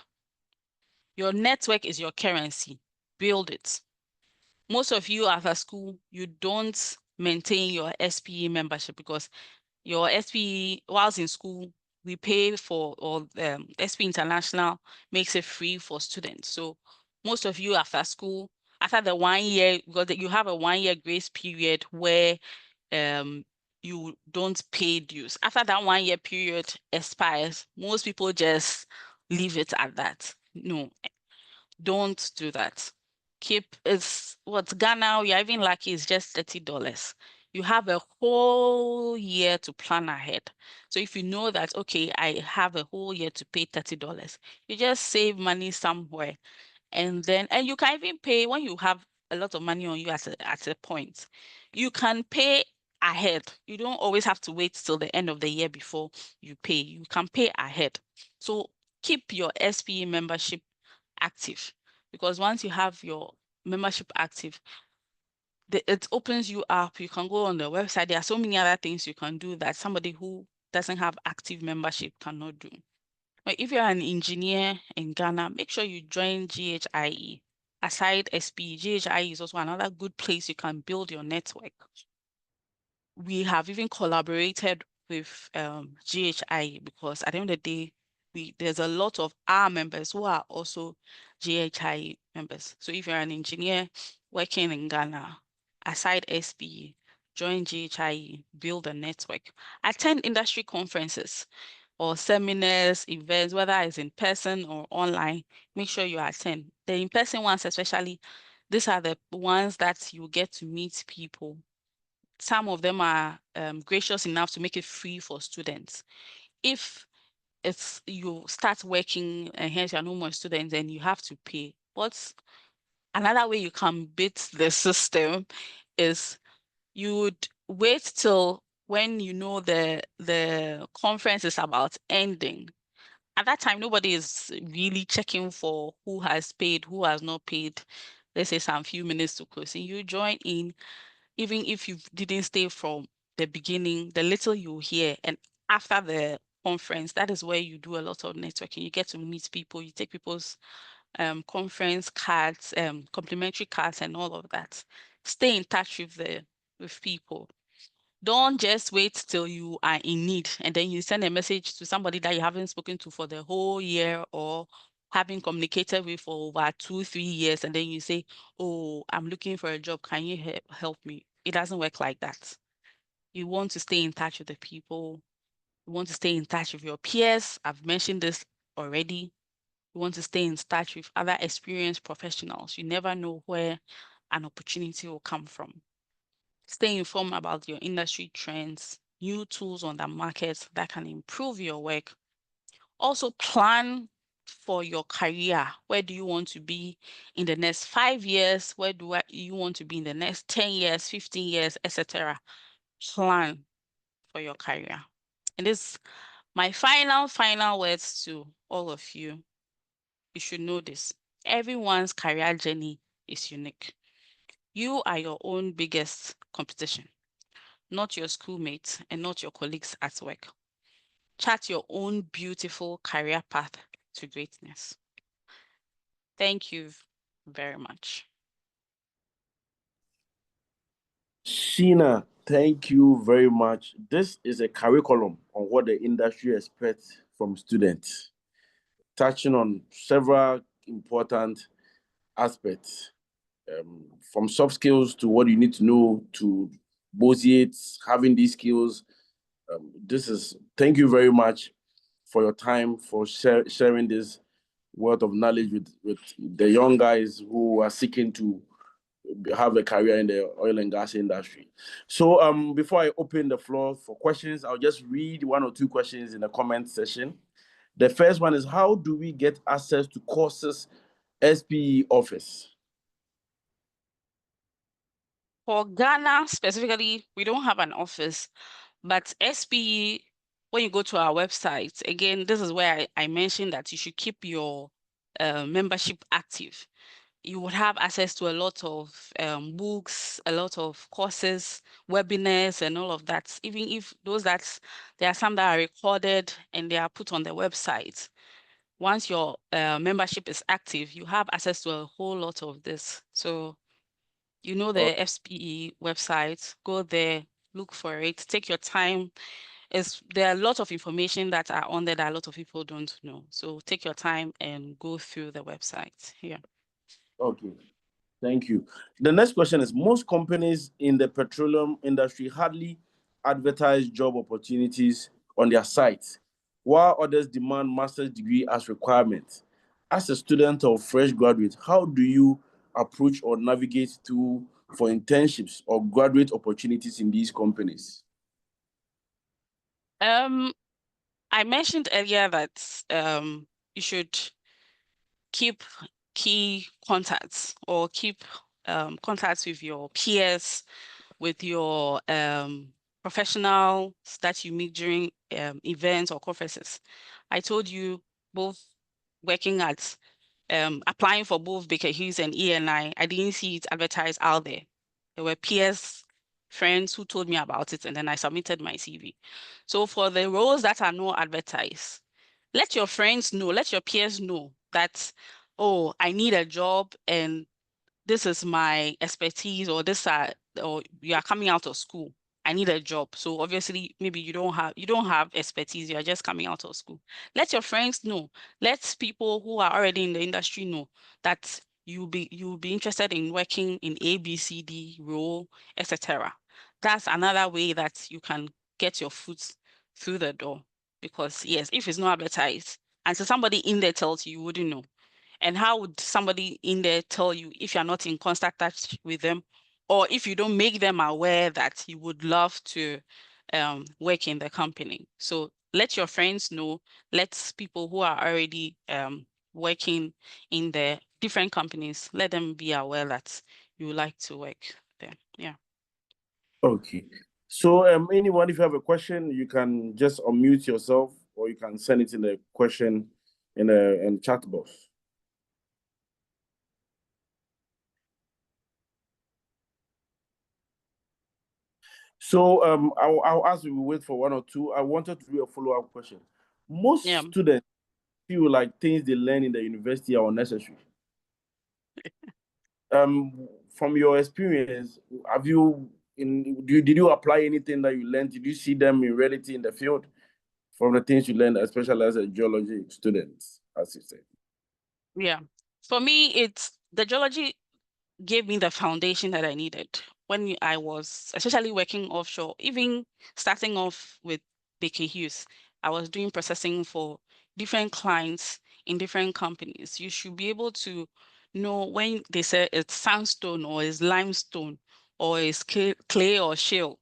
Your network is your currency. Build it. Most of you after school, you don't maintain your SPE membership because your SPE, whilst in school, we pay for, or SPE International makes it free for students. So most of you after school, after the 1 year, because you have a 1 year grace period where you don't pay dues. After that 1 year period expires, most people just leave it at that. No, don't do that. It's what Ghana, you're even lucky, is just $30. You have a whole year to plan ahead. So if you know that, okay, I have a whole year to pay $30, you just save money somewhere. And you can even pay when you have a lot of money on you at a point. You can pay ahead. You don't always have to wait till the end of the year before you pay. You can pay ahead. So keep your SPE membership active, because once you have your membership active, it opens you up. You can go on the website. There are so many other things you can do that somebody who doesn't have active membership cannot do. But if you're an engineer in Ghana, make sure you join GHIE. aside SP, GHI is also another good place you can build your network. We have even collaborated with GHI because at the end of the day, there's a lot of our members who are also GHI members. So if you're an engineer working in Ghana, aside SP, join GHI, build a network, attend industry conferences or seminars, events, whether it's in person or online, make sure you attend. The in-person ones especially, these are the ones that you get to meet people. Some of them are gracious enough to make it free for students. If it's you start working and hence you're no more students, then you have to pay. But another way you can beat the system is you would wait till when you know the conference is about ending. At that time, nobody is really checking for who has paid, who has not paid. Let's say some few minutes to closing. You join in, even if you didn't stay from the beginning, the little you hear, and after the conference, that is where you do a lot of networking. You get to meet people, you take people's conference cards, complimentary cards, and all of that. Stay in touch with people. Don't just wait till you are in need and then you send a message to somebody that you haven't spoken to for the whole year or having communicated with for over 2-3 years, and then you say, oh, I'm looking for a job, can you help me? It doesn't work like that. You want to stay in touch with the people. You want to stay in touch with your peers. I've mentioned this already. You want to stay in touch with other experienced professionals. You never know where an opportunity will come from. Stay informed about your industry trends, new tools on the market that can improve your work. Also plan for your career. Where do you want to be in the next 5 years? Where do you want to be in the next 10 years, 15 years, etc.? Plan for your career. And this, my final words to all of you. You should know this. Everyone's career journey is unique. You are your own biggest competition, not your schoolmates and not your colleagues at work. Chart your own beautiful career path to greatness. Thank you very much. Sheena, thank you very much. This is a curriculum on what the industry expects from students, touching on several important aspects, from soft skills to what you need to know to negotiate, having these skills. Thank you very much for your time, for sharing this wealth of knowledge with the young guys who are seeking to have a career in the oil and gas industry. So before I open the floor for questions, I'll just read 1 or 2 questions in the comment section. The first one is, how do we get access to courses SPE office? For Ghana specifically, we don't have an office, but SPE, when you go to our website, again, this is where I mentioned that you should keep your membership active. You would have access to a lot of books, a lot of courses, webinars, and all of that. Even if there are some that are recorded and they are put on the website. Once your membership is active, you have access to a whole lot of this. So, you know, the SPE website, go there, look for it, take your time. There are a lot of information that are on there that a lot of people don't know. So take your time and go through the website here. Okay, thank you. The next question is, most companies in the petroleum industry hardly advertise job opportunities on their sites, while others demand master's degree as requirement. As a student or fresh graduate, how do you approach or navigate for internships or graduate opportunities in these companies? I mentioned earlier that you should keep key contacts or keep contacts with your peers, with your professionals that you meet during events or conferences. I told you both working at applying for both Baker Hughes and ENI, I didn't see it advertised out there. There were peers, friends who told me about it, and then I submitted my CV. So for the roles that are not advertised, let your friends know, let your peers know that, oh, I need a job and this is my expertise, or or you are coming out of school, I need a job. So obviously, maybe you don't have expertise, you are just coming out of school. Let your friends know. Let people who are already in the industry know that you'll be interested in working in ABCD role, etc. That's another way that you can get your foot through the door. Because yes, if it's not advertised, and so somebody in there tells you, you wouldn't know. And how would somebody in there tell you if you're not in constant touch with them, or if you don't make them aware that you would love to work in the company? So let your friends know, let people who are already working in the different companies, let them be aware that you would like to work there. Yeah. Okay. So anyone, if you have a question, you can just unmute yourself, or you can send it in the question in the chat box. So I'll ask you, we wait for one or two. I wanted to do a follow-up question. Most students feel like things they learn in the university are unnecessary. From your experience, did you apply anything that you learned? Did you see them in reality in the field from the things you learned, especially as a geology student, as you said? Yeah. For me, the geology gave me the foundation that I needed when I was especially working offshore, even starting off with Baker Hughes. I was doing processing for different clients in different companies. You should be able to know when they say it's sandstone or it's limestone or it's clay or shale.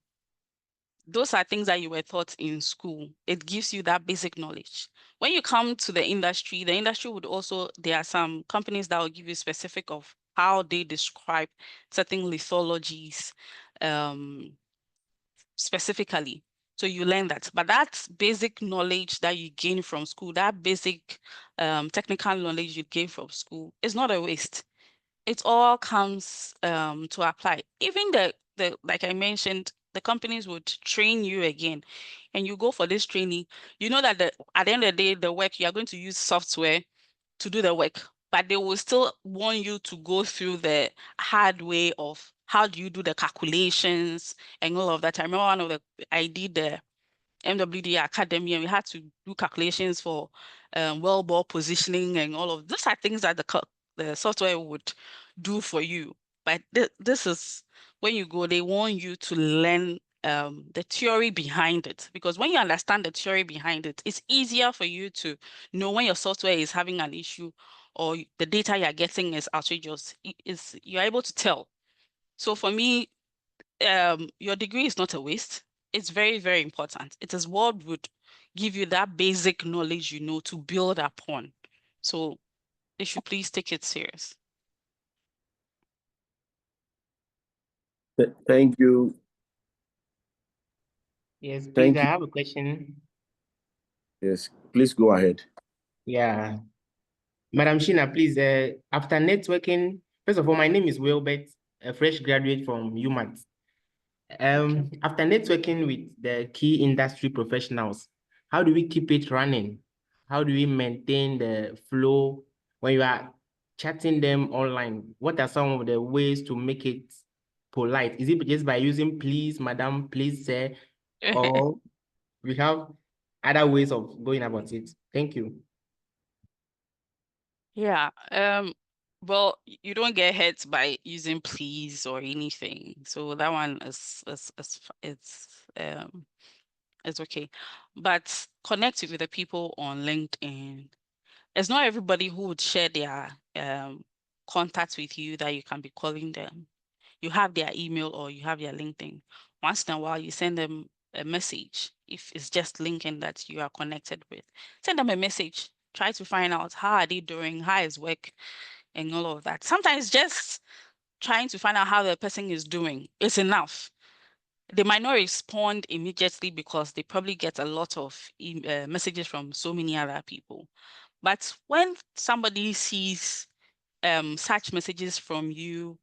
Those are things that you were taught in school. It gives you that basic knowledge. When you come to the industry would also, there are some companies that will give you specific of how they describe certain lithologies specifically. So you learn that. But that basic knowledge that you gain from school, that basic technical knowledge you gain from school is not a waste. It all comes to apply. Even the like I mentioned, the companies would train you again, and you go for this training. You know that at the end of the day, the work, you are going to use software to do the work, but they will still want you to go through the hard way of how do you do the calculations and all of that. I remember I did the MWD Academy, and we had to do calculations for well bore positioning and all of those are things that the software would do for you. But this is when you go, they want you to learn the theory behind it, because when you understand the theory behind it, it's easier for you to know when your software is having an issue or the data you're getting is outrageous. You're able to tell. So for me, your degree is not a waste. It's very, very important. It is what would give you that basic knowledge, to build upon. So they should please take it serious. Thank you. Yes, please, I have a question. Yes, please go ahead. Yeah. Madam Sheena, please, after networking, first of all, my name is Wilbert, a fresh graduate from UMaT. After networking with the key industry professionals, how do we keep it running? How do we maintain the flow when you are chatting them online? What are some of the ways to make it polite? Is it just by using please, madam, please, sir, or we have other ways of going about it? Thank you. Yeah. Well, you don't get hurt by using please or anything. So that one is it's okay. But connect with the people on LinkedIn. It's not everybody who would share their contacts with you that you can be calling them. You have their email or you have their LinkedIn. Once in a while, you send them a message. If it's just LinkedIn that you are connected with, send them a message. Try to find out how are they doing, how is work, and all of that. Sometimes just trying to find out how the person is doing is enough. They might not respond immediately because they probably get a lot of messages from so many other people. But when somebody sees such messages from you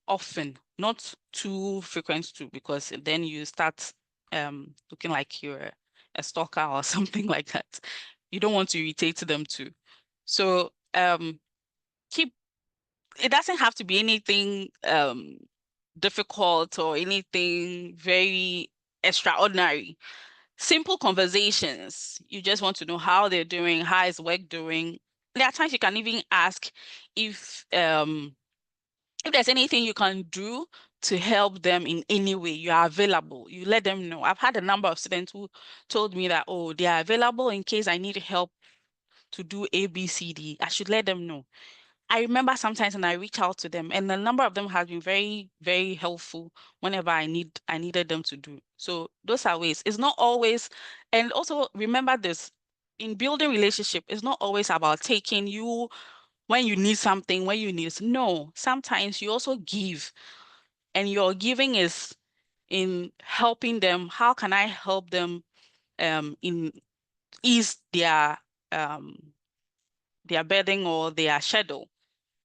often, not too frequent too, because then you start looking like you're a stalker or something like that. You don't want to irritate them too. So keep it doesn't have to be anything difficult or anything very extraordinary. Simple conversations. You just want to know how they're doing, how is work doing. There are times you can even ask if there's anything you can do to help them in any way. You are available. You let them know. I've had a number of students who told me that, oh, they are available in case I need help to do A, B, C, D. I should let them know. I remember sometimes when I reach out to them, and a number of them have been very, very helpful whenever I needed them to do. So those are ways. It's not always, and also remember this, in building relationship, it's not always about taking you when you need something, when you need. No, sometimes you also give, and your giving is in helping them. How can I help them in ease their burden or their schedule?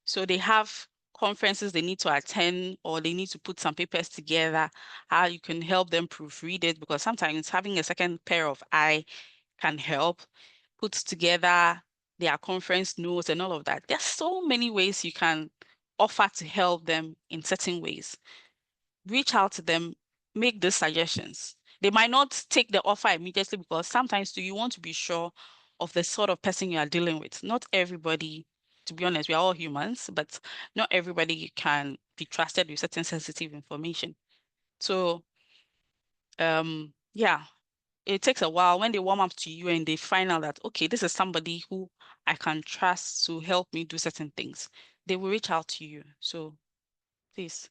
So they have conferences they need to attend, or they need to put some papers together, how you can help them proofread it, because sometimes having a second pair of eye can help put together their conference notes and all of that. There's so many ways you can offer to help them in certain ways. Reach out to them, make these suggestions. They might not take the offer immediately, because sometimes you want to be sure of the sort of person you are dealing with. Not everybody, to be honest, we are all humans, but not everybody can be trusted with certain sensitive information. So, yeah, it takes a while when they warm up to you and they find out that, okay, this is somebody who I can trust to help me do certain things. They will reach out to you. So, please.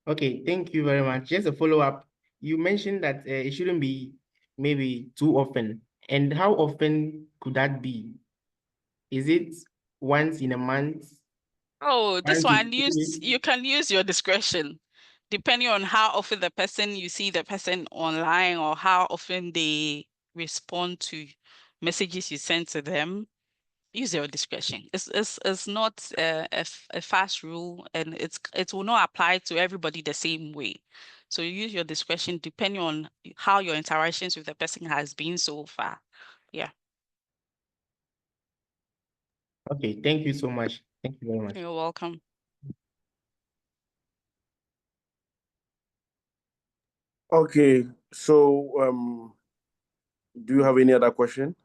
Okay, thank you very much. Just a follow-up. You mentioned that it shouldn't be maybe too often. And how often could that be? Is it once in a month? Oh, this Once in one, 2 weeks? you can use your discretion, depending on how often you see the person online, or how often they respond to messages you send to them. Use your discretion. It's not a fast rule, and it will not apply to everybody the same way. So you use your discretion depending on how your interactions with the person has been so far. Yeah, Okay, thank you so much. Thank you very much. you're welcome. Okay, so do you have any other question?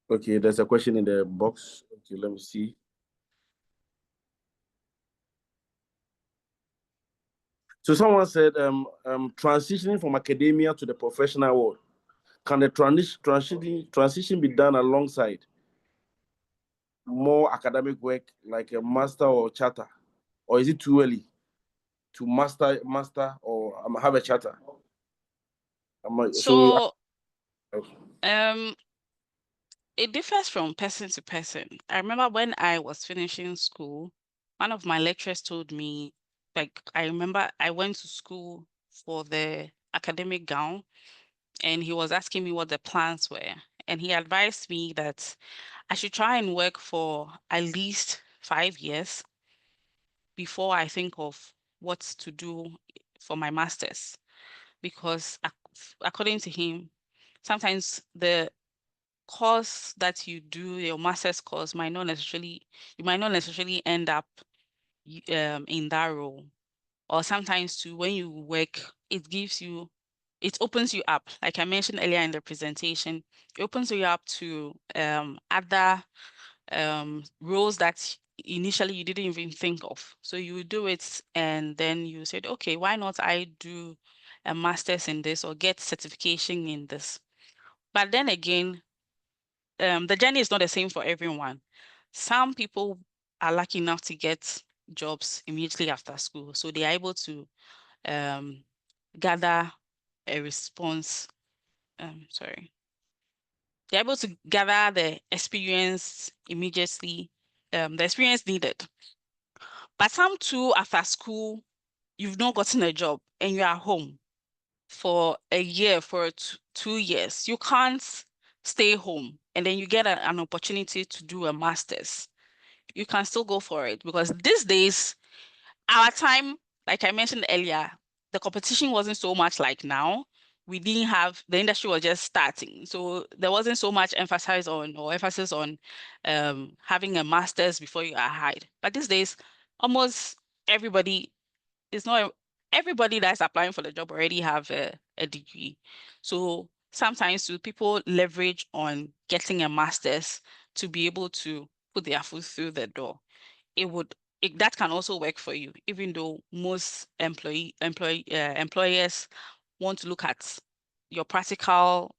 Okay, there's a question in the box. Okay, let me see. So someone said, transitioning from academia to the professional world, can the transition be done alongside more academic work, like a master or charter, or is it too early to master or have a charter? So, it differs from person to person. I remember when I was finishing school, one of my lecturers told me, like, I remember I went to school for the academic gown, and he was asking me what the plans were. And he advised me that I should try and work for at least 5 years before I think of what to do for my master's. Because according to him, sometimes the course that you do, your master's course, you might not necessarily end up in that role. Or sometimes too, when you work, it opens you up. Like I mentioned earlier in the presentation, it opens you up to other roles that initially you didn't even think of. So you do it, and then you said, okay, why not I do a master's in this or get certification in this? But then again, the journey is not the same for everyone. Some people are lucky enough to get jobs immediately after school, so they are able to gather a response. They're able to gather the experience immediately, the experience needed. But some too, after school, you've not gotten a job and you are home for a year, for 2 years. You can't stay home, and then you get an opportunity to do a master's. You can still go for it, because these days, our time, like I mentioned earlier, the competition wasn't so much like now. we didn't have, the industry was just starting. So there wasn't so much emphasis on having a master's before you are hired. But these days, almost everybody, it's not everybody that's applying for the job already have a degree. So sometimes people leverage on getting a master's to be able to put their foot through the door. That can also work for you, even though most employers want to look at your practical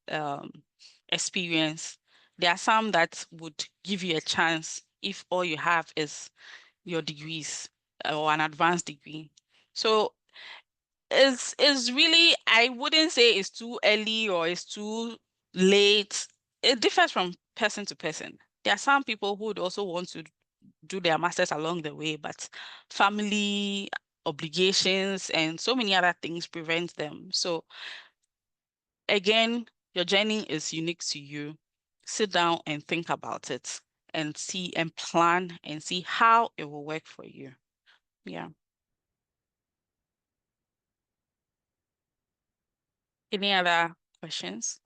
experience. There are some that would give you a chance if all you have is your degrees or an advanced degree. So it's really, I wouldn't say it's too early or it's too late. It differs from person to person. There are some people who would also want to do their masters along the way, but family obligations and so many other things prevent them. So again, your journey is unique to you. Sit down and think about it and see and plan and see how it will work for you. Yeah. Any other questions?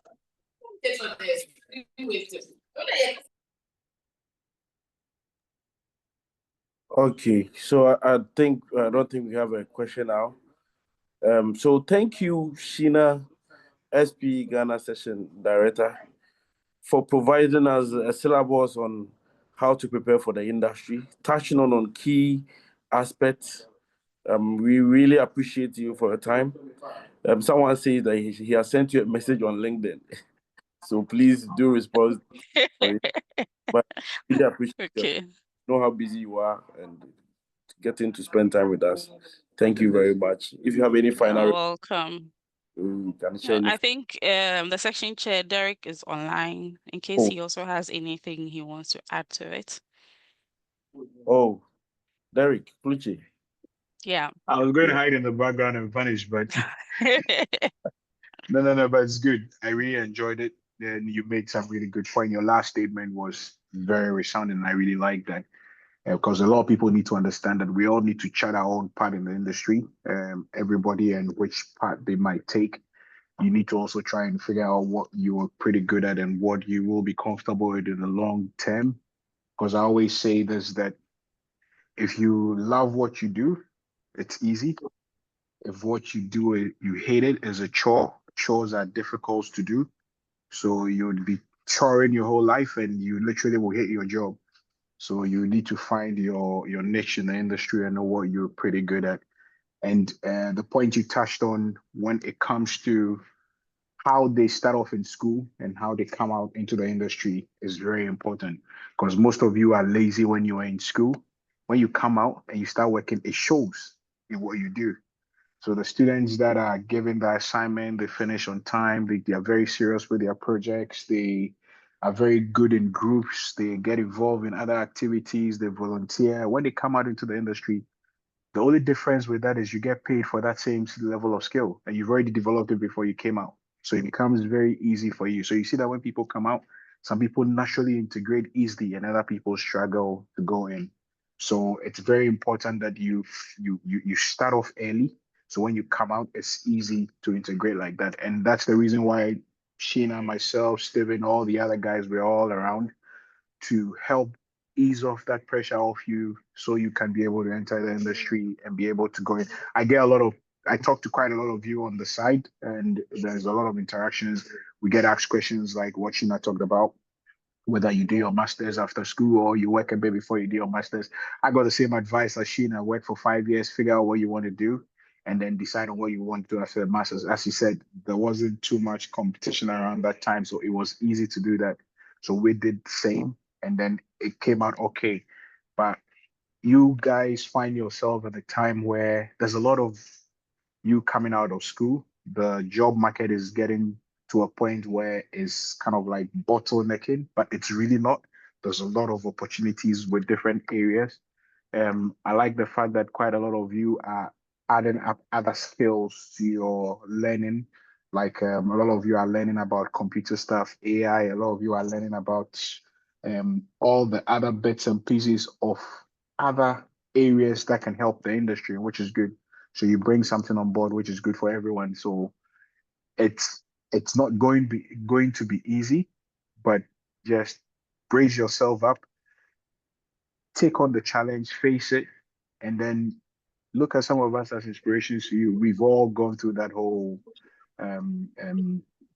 Okay, so I don't think we have a question now. So thank you, Sheena, SP Ghana Session Director, for providing us a syllabus on how to prepare for the industry, touching on key aspects. We really appreciate you for your time. Someone says that he has sent you a message on LinkedIn, so please do respond for it. But really appreciate it. Okay. Know how busy you are and getting to spend time with us. Thank you very much. If you have any You're final, welcome. can share. I think the section chair, Derek, is online in case he also has anything he wants to add to it. Oh, Derek, Plucci. Yeah. I was going to hide in the background and vanish, but no, but it's good. I really enjoyed it. And you made some really good point. Your last statement was very resounding, and I really like that. Because a lot of people need to understand that we all need to chart our own part in the industry, everybody and which part they might take. You need to also try and figure out what you are pretty good at and what you will be comfortable with in the long term. Because I always say this, that if you love what you do, it's easy. If what you do, you hate it, is a chore. Chores are difficult to do. So you would be choring your whole life and you literally will hate your job. So you need to find your niche in the industry and know what you're pretty good at. And the point you touched on when it comes to how they start off in school and how they come out into the industry is very important, because most of you are lazy when you are in school. When you come out and you start working, it shows in what you do. So the students that are given the assignment, they finish on time. They are very serious with their projects. They are very good in groups. They get involved in other activities. They volunteer. When they come out into the industry, the only difference with that is you get paid for that same level of skill, and you've already developed it before you came out. So it becomes very easy for you. So you see that when people come out, some people naturally integrate easily, and other people struggle to go in. So it's very important that you start off early. So when you come out, it's easy to integrate like that. And that's the reason why Sheena, myself, Steven, all the other guys, we're all around to help ease off that pressure off you so you can be able to enter the industry and be able to go in. I talk to quite a lot of you on the side, and there's a lot of interactions. We get asked questions like what Sheena talked about, whether you do your master's after school or you work a bit before you do your master's. I got the same advice as Sheena: work for 5 years, figure out what you want to do, and then decide on what you want to do after the master's. As you said, there wasn't too much competition around that time, so it was easy to do that. So we did the same, and then it came out okay. But you guys find yourself at a time where there's a lot of you coming out of school. The job market is getting to a point where it's kind of like bottlenecking, but it's really not. There's a lot of opportunities with different areas. I like the fact that quite a lot of you are adding up other skills to your learning. Like a lot of you are learning about computer stuff, AI. A lot of you are learning about all the other bits and pieces of other areas that can help the industry, which is good. So you bring something on board, which is good for everyone. So it's not going to be easy, but just brace yourself up, take on the challenge, face it, and then look at some of us as inspirations to you. We've all gone through that whole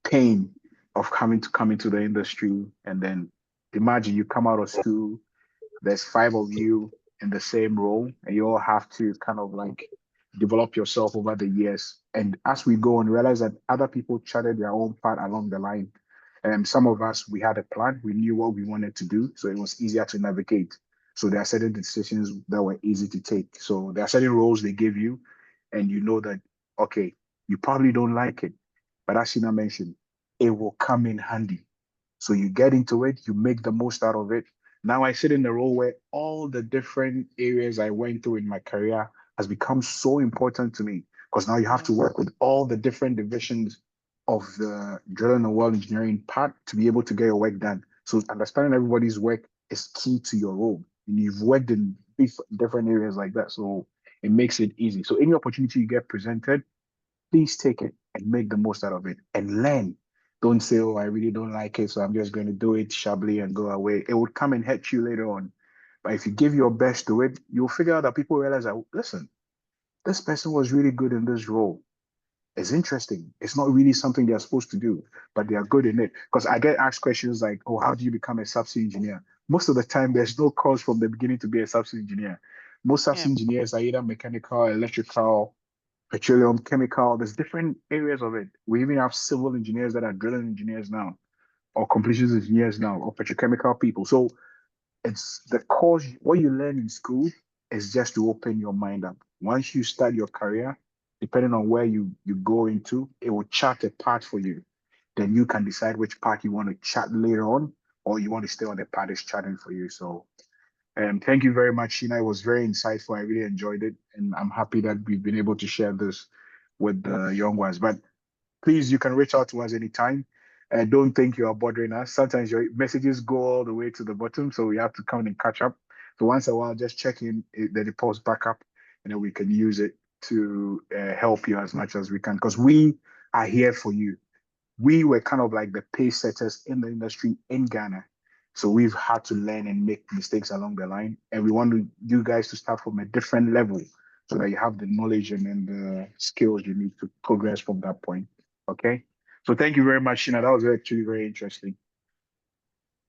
pain of coming to the industry, and then imagine you come out of school, there's 5 of you in the same role, and you all have to kind of like develop yourself over the years. And as we go on, realize that other people charted their own path along the line. And some of us, we had a plan, we knew what we wanted to do, so it was easier to navigate. So there are certain decisions that were easy to take. So there are certain roles they give you, and you know that, okay, you probably don't like it, but as Sheena mentioned, it will come in handy. So you get into it, you make the most out of it. Now I sit in the role where all the different areas I went through in my career has become so important to me, because now you have to work with all the different divisions of the drilling and well engineering part to be able to get your work done. So understanding everybody's work is key to your role. And you've worked in different areas like that, so it makes it easy. So any opportunity you get presented, please take it and make the most out of it and learn. Don't say, oh, I really don't like it, so I'm just going to do it shabbily and go away. It would come and hurt you later on. But if you give your best to it, you'll figure out that people realize that, listen, this person was really good in this role. It's interesting. It's not really something they're supposed to do, but they are good in it. Because I get asked questions like, oh, how do you become a subsea engineer? Most of the time, there's no cause from the beginning to be a subsea engineer. Most subsea engineers are either mechanical, electrical, petroleum, chemical. There's different areas of it. We even have civil engineers that are drilling engineers now, or completions engineers now, or petrochemical people. So it's the course, what you learn in school is just to open your mind up. Once you start your career, depending on where you go into, it will chart a path for you. Then you can decide which path you want to chart later on, or you want to stay on the path that's charting for you. So thank you very much, Sheena. It was very insightful. I really enjoyed it. And I'm happy that we've been able to share this with the young ones. But please, you can reach out to us anytime. And don't think you are bothering us. Sometimes your messages go all the way to the bottom, so we have to come and catch up. So once in a while, just check in, then it posts back up, and then we can use it to help you as much as we can, because we are here for you. We were kind of like the pace setters in the industry in Ghana. So we've had to learn and make mistakes along the line. And we want you guys to start from a different level so that you have the knowledge and the skills you need to progress from that point. Okay. So thank you very much, Sheena. That was actually very interesting.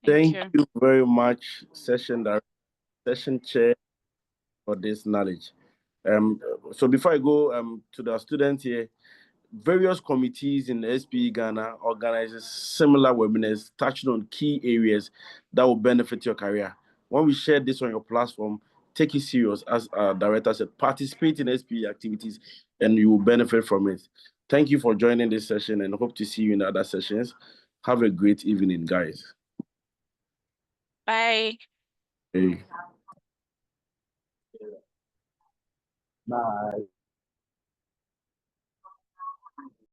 Thank you very much, session chair, for this knowledge. So before I go to the students here, various committees in the SPE Ghana organizes similar webinars touching on key areas that will benefit your career. When we share this on your platform, take it serious. As our director said, participate in SPE activities and you will benefit from it. Thank you for joining this session and hope to see you in other sessions. Have a great evening, guys. Bye. Hey. Bye.